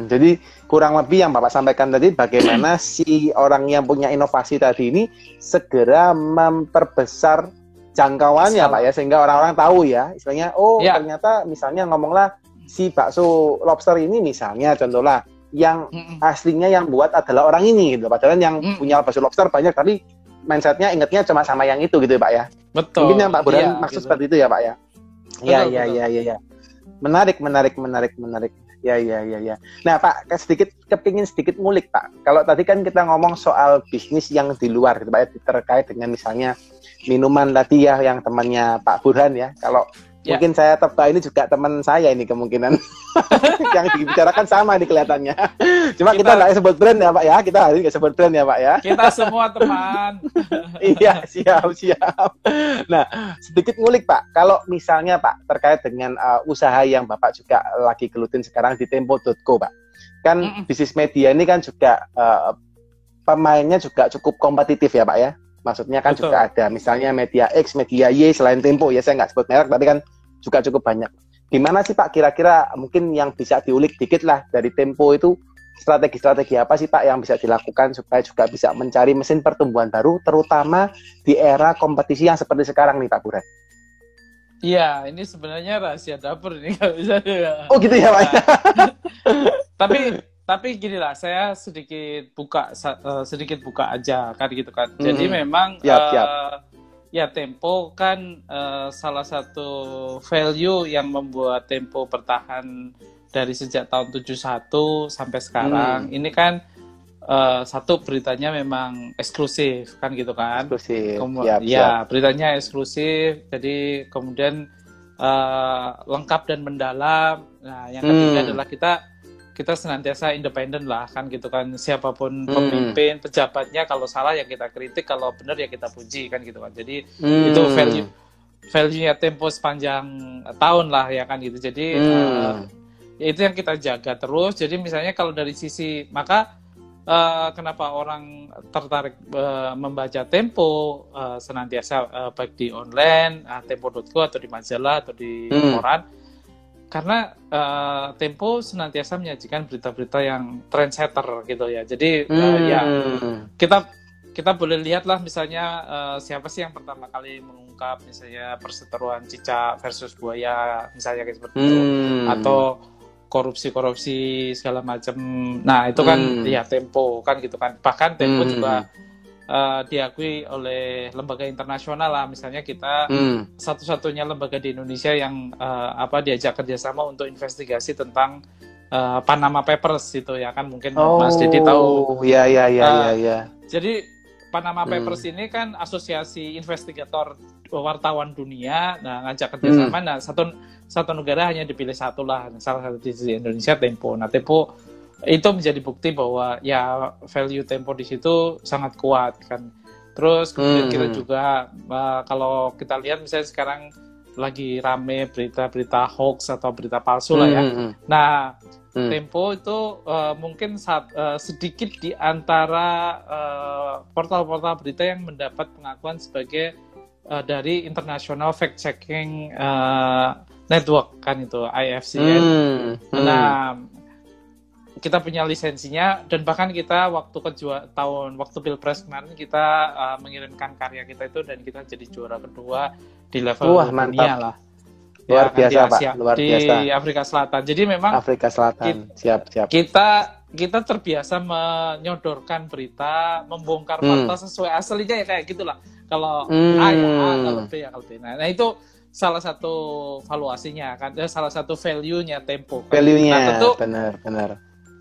Jadi kurang lebih yang Bapak sampaikan tadi, bagaimana si orang yang punya inovasi tadi ini segera memperbesar jangkauannya Pak ya, sehingga orang-orang tahu ya istilahnya, ternyata misalnya ngomonglah si bakso lobster ini misalnya contohlah yang aslinya yang buat adalah orang ini gitu, padahal yang punya bakso lobster banyak tapi mindsetnya ingetnya cuma sama yang itu gitu Pak ya. Betul. Mungkin yang Pak Burhan maksud seperti itu ya Pak ya. Iya. Menarik. Ya. Nah Pak, kepingin sedikit ngulik Pak. Kalau tadi kan kita ngomong soal bisnis yang di luar gitu Pak ya, terkait dengan misalnya minuman tadi ya yang temannya Pak Burhan ya. Kalau mungkin saya tebak ini juga teman saya ini kemungkinan yang dibicarakan sama ini kelihatannya. Cuma kita nggak sebut brand ya Pak ya. Kita hari ini nggak sebut brand ya Pak ya. Kita semua teman. Iya, siap. Nah, sedikit ngulik Pak. Kalau misalnya Pak terkait dengan usaha yang Bapak juga lagi gelutin sekarang di Tempo.co Pak. Kan bisnis media ini kan juga pemainnya juga cukup kompetitif ya Pak ya. Maksudnya kan juga ada misalnya media X, media Y selain Tempo ya, saya nggak sebut merek tapi kan juga cukup banyak. Gimana sih Pak kira-kira mungkin yang bisa diulik dikit lah dari Tempo itu, strategi-strategi apa sih Pak yang bisa dilakukan supaya juga bisa mencari mesin pertumbuhan baru terutama di era kompetisi yang seperti sekarang nih Pak Burhan? Iya, ini sebenarnya rahasia dapur ini nggak bisa. Oh gitu ya Pak. Tapi gini lah, saya sedikit buka aja kan gitu kan. Jadi memang ya Tempo kan salah satu value yang membuat Tempo bertahan dari sejak tahun 71 sampai sekarang. Ini kan satu, beritanya memang eksklusif kan gitu kan. Eksklusif. Ya, beritanya eksklusif. Jadi kemudian lengkap dan mendalam. Nah, yang ketiga adalah kita senantiasa independen lah kan gitu kan, siapapun pemimpin, pejabatnya, kalau salah ya kita kritik, kalau benar ya kita puji kan gitu kan. Jadi itu value-nya Tempo sepanjang tahun lah ya kan gitu. Jadi itu yang kita jaga terus. Jadi misalnya kalau dari sisi, maka kenapa orang tertarik membaca Tempo senantiasa baik di online, tempo.co atau di majalah atau di koran, karena Tempo senantiasa menyajikan berita-berita yang trendsetter gitu ya. Jadi ya kita boleh lihatlah misalnya siapa sih yang pertama kali mengungkap misalnya perseteruan cicak versus buaya misalnya kayak seperti itu, atau korupsi segala macam. Nah itu kan ya Tempo kan gitu kan. Bahkan Tempo juga diakui oleh lembaga internasional lah, misalnya kita satu-satunya lembaga di Indonesia yang diajak kerjasama untuk investigasi tentang Panama Papers itu ya kan, mungkin Mas Dedi tahu. Ya. Jadi Panama Papers ini kan asosiasi investigator wartawan dunia, nah ngajak kerjasama. Nah satu negara hanya dipilih satu lah, salah satu di Indonesia, Tempo. Nah Tempo itu menjadi bukti bahwa ya value Tempo di situ sangat kuat kan. Terus kemudian kita juga kalau kita lihat misalnya sekarang lagi rame berita-berita hoax atau berita palsu lah ya. Nah Tempo itu mungkin sedikit di antara portal-portal berita yang mendapat pengakuan sebagai dari International Fact Checking Network kan itu, IFCN. Nah kita punya lisensinya, dan bahkan kita waktu Pilpres kemarin kita mengirimkan karya kita itu, dan kita jadi juara kedua di level dunia lah. Luar biasa Pak, luar biasa. Di Afrika Selatan. Jadi memang Afrika Selatan, siap. Kita terbiasa menyodorkan berita, membongkar fakta sesuai aslinya ya kayak gitulah. Kalau A ya A, kalau B ya kalau B. Nah itu salah satu valuasinya kan, salah satu value-nya Tempo. Value-nya, benar.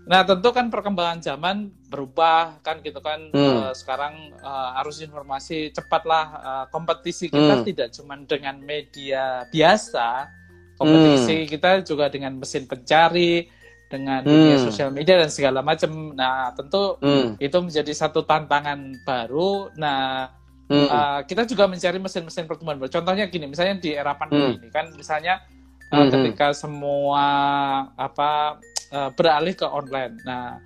Nah tentu kan perkembangan zaman berubah kan gitu kan. Sekarang arus informasi cepatlah, kompetisi kita tidak cuma dengan media biasa, kompetisi kita juga dengan mesin pencari, dengan dunia sosial media dan segala macam. Nah tentu itu menjadi satu tantangan baru. Nah kita juga mencari mesin-mesin pertumbuhan baru. Contohnya gini, misalnya di era pandemi ini kan, misalnya ketika semua beralih ke online. Nah,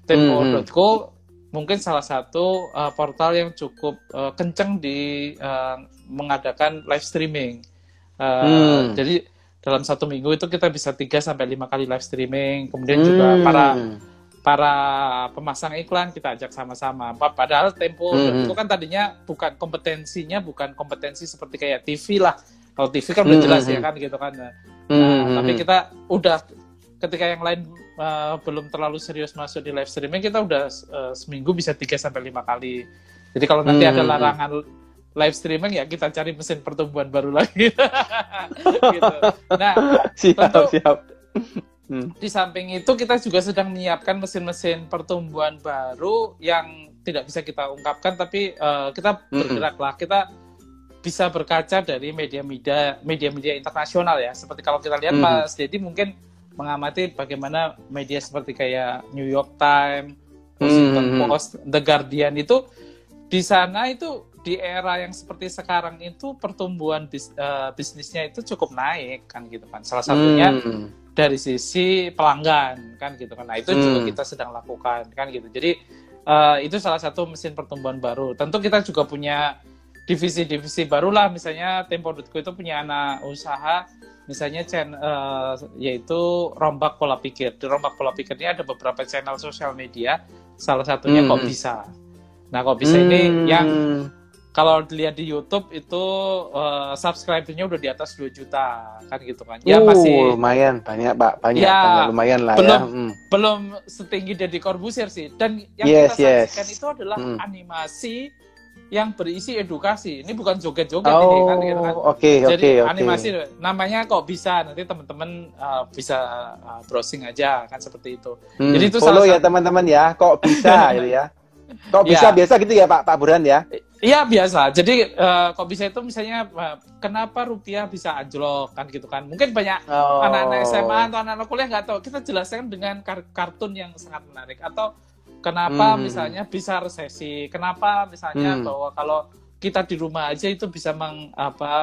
Tempo.co mungkin salah satu portal yang cukup kenceng di mengadakan live streaming. Jadi dalam satu minggu itu kita bisa 3-5 kali live streaming. Kemudian juga para pemasang iklan kita ajak sama-sama. Padahal Tempo.co kan tadinya bukan kompetensi seperti kayak TV lah. Kalau TV kan udah jelas ya kan gitu kan. Tapi kita udah, ketika yang lain belum terlalu serius masuk di live streaming, kita udah seminggu bisa 3-5 kali. Jadi kalau nanti ada larangan live streaming, ya kita cari mesin pertumbuhan baru lagi. Gitu. Nah, siap. Di samping itu kita juga sedang menyiapkan mesin-mesin pertumbuhan baru yang tidak bisa kita ungkapkan, tapi kita bergeraklah. Kita bisa berkaca dari media-media internasional ya. Seperti kalau kita lihat Mas Dedi mungkin mengamati bagaimana media seperti kayak New York Times, Washington Post, The Guardian itu di sana itu di era yang seperti sekarang itu pertumbuhan bisnisnya itu cukup naik kan gitu kan. Salah satunya dari sisi pelanggan kan gitu kan. Nah itu juga kita sedang lakukan kan gitu. Jadi itu salah satu mesin pertumbuhan baru. Tentu kita juga punya divisi-divisi barulah, misalnya Tempo.co itu punya anak usaha, misalnya yaitu Rombak Pola Pikir. Di Rombak Pola Pikir ini ada beberapa channel sosial media, salah satunya Kok Bisa. Nah Kok Bisa ini yang kalau dilihat di YouTube itu subscribernya udah di atas 2 juta kan gitu kan. Ya masih lumayan banyak Pak, lumayan lah belum setinggi Deddy Corbuzier sih. Dan yang kita saksikan itu adalah animasi yang berisi edukasi. Ini bukan joget-joget ini kan, gitu kan. Jadi animasi namanya kok bisa, nanti teman-teman bisa browsing aja kan seperti itu. Jadi itu follow ya teman-teman ya, kok bisa gitu ya. Kok bisa biasa gitu ya Pak Burhan ya? Iya biasa. Jadi kok bisa itu misalnya kenapa rupiah bisa anjlok kan gitu kan. Mungkin banyak anak-anak SMA atau anak-anak kuliah nggak tahu. Kita jelaskan dengan kartun yang sangat menarik. Atau kenapa misalnya bisa resesi, kenapa misalnya bahwa kalau kita di rumah aja itu bisa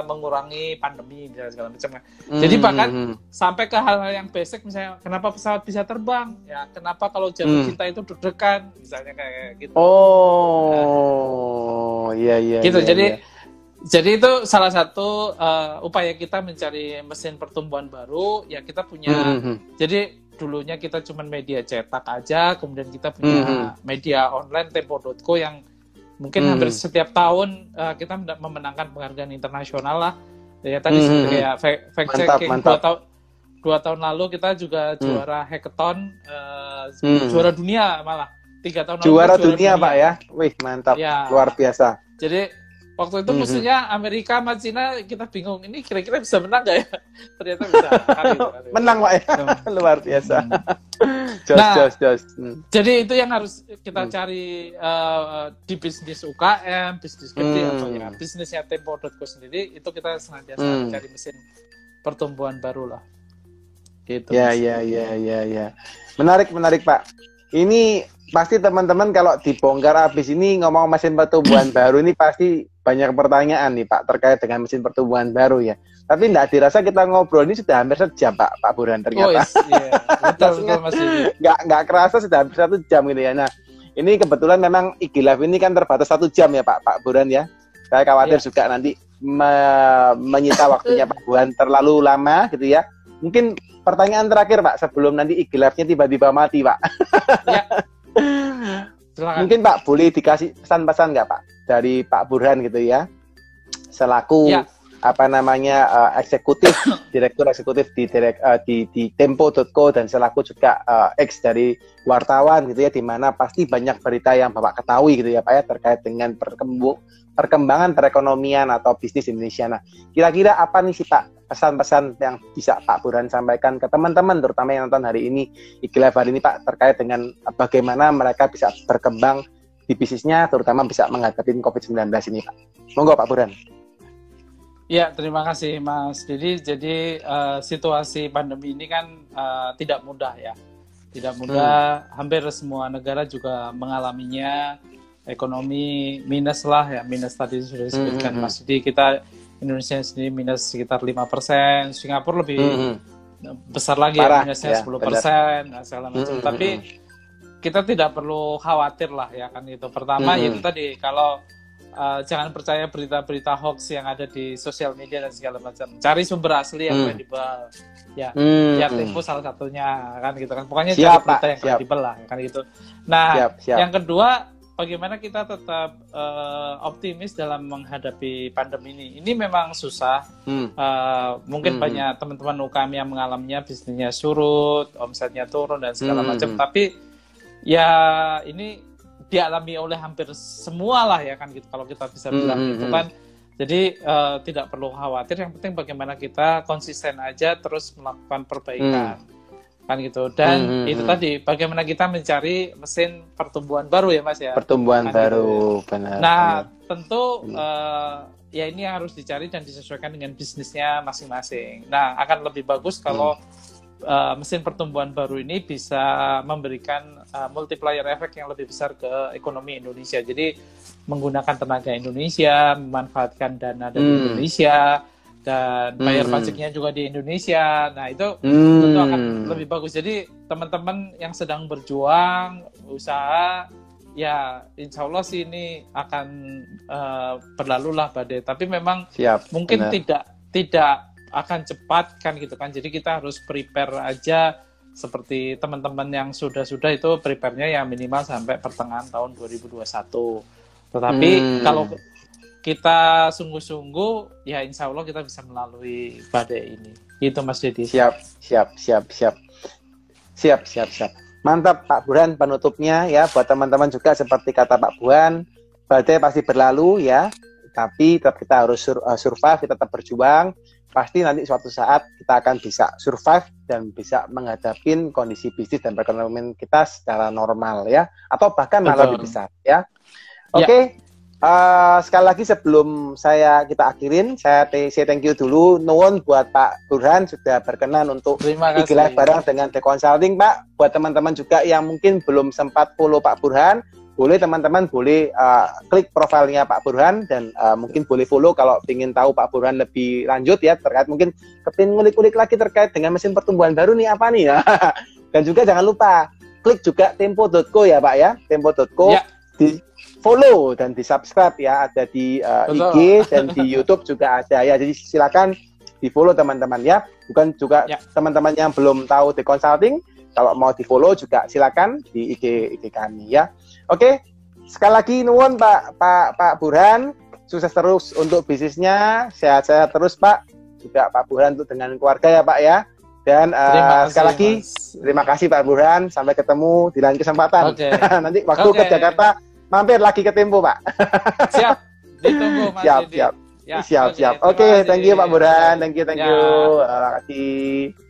mengurangi pandemi dan segala macam. Jadi bahkan sampai ke hal-hal yang basic, misalnya kenapa pesawat bisa terbang, ya kenapa kalau jatuh cinta itu deg-degan, misalnya kayak gitu. Iya. Gitu. Jadi itu salah satu upaya kita mencari mesin pertumbuhan baru. Ya kita punya. Jadi dulunya kita cuma media cetak aja, kemudian kita punya media online Tempo.co yang mungkin hampir setiap tahun kita memenangkan penghargaan internasional lah. Ya tadi seperti kayak fact checking 2 tahun lalu kita juga juara hackathon, juara dunia malah 3 tahun lalu juara dunia Pak ya. Wih mantap, ya. Luar biasa. Jadi waktu itu musuhnya Amerika sama Cina, kita bingung ini kira-kira bisa menang nggak ya? Ternyata bisa. Menang Pak ya, luar biasa. Jos. Jadi itu yang harus kita cari di bisnis UKM, bisnis gede atau ya bisnisnya Tempo.co sendiri, itu kita senantiasa mencari mesin pertumbuhan baru lah. Gitu. Ya. Menarik Pak. Ini pasti teman-teman kalau dibongkar habis ini ngomong mesin pertumbuhan baru ini pasti banyak pertanyaan nih Pak terkait dengan mesin pertumbuhan baru ya. Tapi enggak dirasa kita ngobrol ini sudah hampir sejam Pak Burhan ternyata. Betul Mas. Enggak kerasa sudah hampir 1 jam gitu ya. Nah, ini kebetulan memang IG Live ini kan terbatas 1 jam ya Pak Burhan ya. Saya khawatir juga nanti menyita waktunya Pak Burhan terlalu lama gitu ya. Mungkin pertanyaan terakhir Pak sebelum nanti IG Live-nya tiba-tiba mati Pak. Ya. Silakan. Mungkin Pak boleh dikasih pesan-pesan nggak Pak dari Pak Burhan gitu ya, selaku direktur eksekutif di Tempo.co dan selaku juga ex dari wartawan gitu ya, di mana pasti banyak berita yang Bapak ketahui gitu ya Pak ya terkait dengan perkembangan perekonomian atau bisnis Indonesia. Nah, kira-kira apa nih sih Pak pesan-pesan yang bisa Pak Burhan sampaikan ke teman-teman terutama yang nonton hari ini IG Live hari ini Pak terkait dengan bagaimana mereka bisa berkembang di bisnisnya terutama bisa menghadapi COVID-19 ini Pak. Monggo Pak Burhan. Ya, terima kasih Mas. Jadi situasi pandemi ini kan tidak mudah ya. Tidak mudah, hampir semua negara juga mengalaminya. Ekonomi minus lah ya, minus tadi sudah disebutkan Mas. Jadi kita Indonesia sendiri minus sekitar 5%, Singapura lebih besar lagi ya, minusnya 10%, segala macam. Tapi kita tidak perlu khawatir lah ya kan itu. Pertama itu tadi kalau jangan percaya berita-berita hoax yang ada di sosial media dan segala macam. Cari sumber asli yang kredibel. Ya, Tempo salah satunya kan gitu kan. Pokoknya cari berita yang kredibel lah kan gitu. Nah, yang kedua bagaimana kita tetap optimis dalam menghadapi pandemi ini. Ini memang susah. Mungkin banyak teman-teman UKM yang mengalaminya bisnisnya surut, omsetnya turun dan segala macam. Tapi ya ini dialami oleh hampir semua lah ya kan gitu. Kalau kita bisa bilang gitu kan. Jadi tidak perlu khawatir. Yang penting bagaimana kita konsisten aja terus melakukan perbaikan. Kan gitu. Dan itu tadi bagaimana kita mencari mesin pertumbuhan baru ya Mas ya. Pertumbuhan kan baru, gitu. benar. Nah, tentu ya ini harus dicari dan disesuaikan dengan bisnisnya masing-masing. Nah, akan lebih bagus kalau mesin pertumbuhan baru ini bisa memberikan multiplier effect yang lebih besar ke ekonomi Indonesia. Jadi menggunakan tenaga Indonesia, memanfaatkan dana dari Indonesia, dan bayar pajaknya juga di Indonesia. Nah itu tentu akan lebih bagus. Jadi teman-teman yang sedang berjuang usaha, ya insya Allah sih ini akan berlalulah badai. Tapi memang mungkin tidak akan cepat kan gitu kan. Jadi kita harus prepare aja seperti teman-teman yang sudah itu prepare-nya ya minimal sampai pertengahan tahun 2021. Tetapi kalau kita sungguh-sungguh, ya insya Allah kita bisa melalui badai ini. Itu Mas Dedi. Siap. Mantap Pak Burhan penutupnya ya buat teman-teman juga seperti kata Pak Burhan. badai pasti berlalu ya, tapi tetap kita harus survive, kita tetap berjuang. Pasti nanti suatu saat kita akan bisa survive dan bisa menghadapi kondisi bisnis dan perekonomian kita secara normal ya, atau bahkan malah lebih besar ya. Oke. Sekali lagi sebelum kita akhirin, saya thank you dulu, nuwun buat Pak Burhan sudah berkenan untuk IG Live bareng dengan The Consulting, Pak. Buat teman-teman juga yang mungkin belum sempat follow Pak Burhan, boleh teman-teman klik profilnya Pak Burhan dan mungkin boleh follow kalau ingin tahu Pak Burhan lebih lanjut ya, terkait mungkin kepin ngulik-ngulik lagi terkait dengan mesin pertumbuhan baru nih apa nih ya. Dan juga jangan lupa klik juga tempo.co ya Pak ya, tempo.co di follow dan di subscribe ya, ada di IG dan di YouTube juga ada ya, jadi silakan di follow teman-teman ya. Bukan juga teman-teman yang belum tahu The Consulting, kalau mau di follow juga silakan di IG kami ya. Oke, sekali lagi nuwun Pak Burhan, sukses terus untuk bisnisnya, sehat-sehat terus Pak, juga Pak Burhan untuk dengan keluarga ya Pak ya. Dan sekali lagi terima kasih Pak Burhan, sampai ketemu di lain kesempatan. Nanti waktu ke Jakarta mampir lagi ke Tempo, Pak. Siap, ditunggu Mas. Siap. Oke, thank you Pak Burhan, thank you. Terima kasih.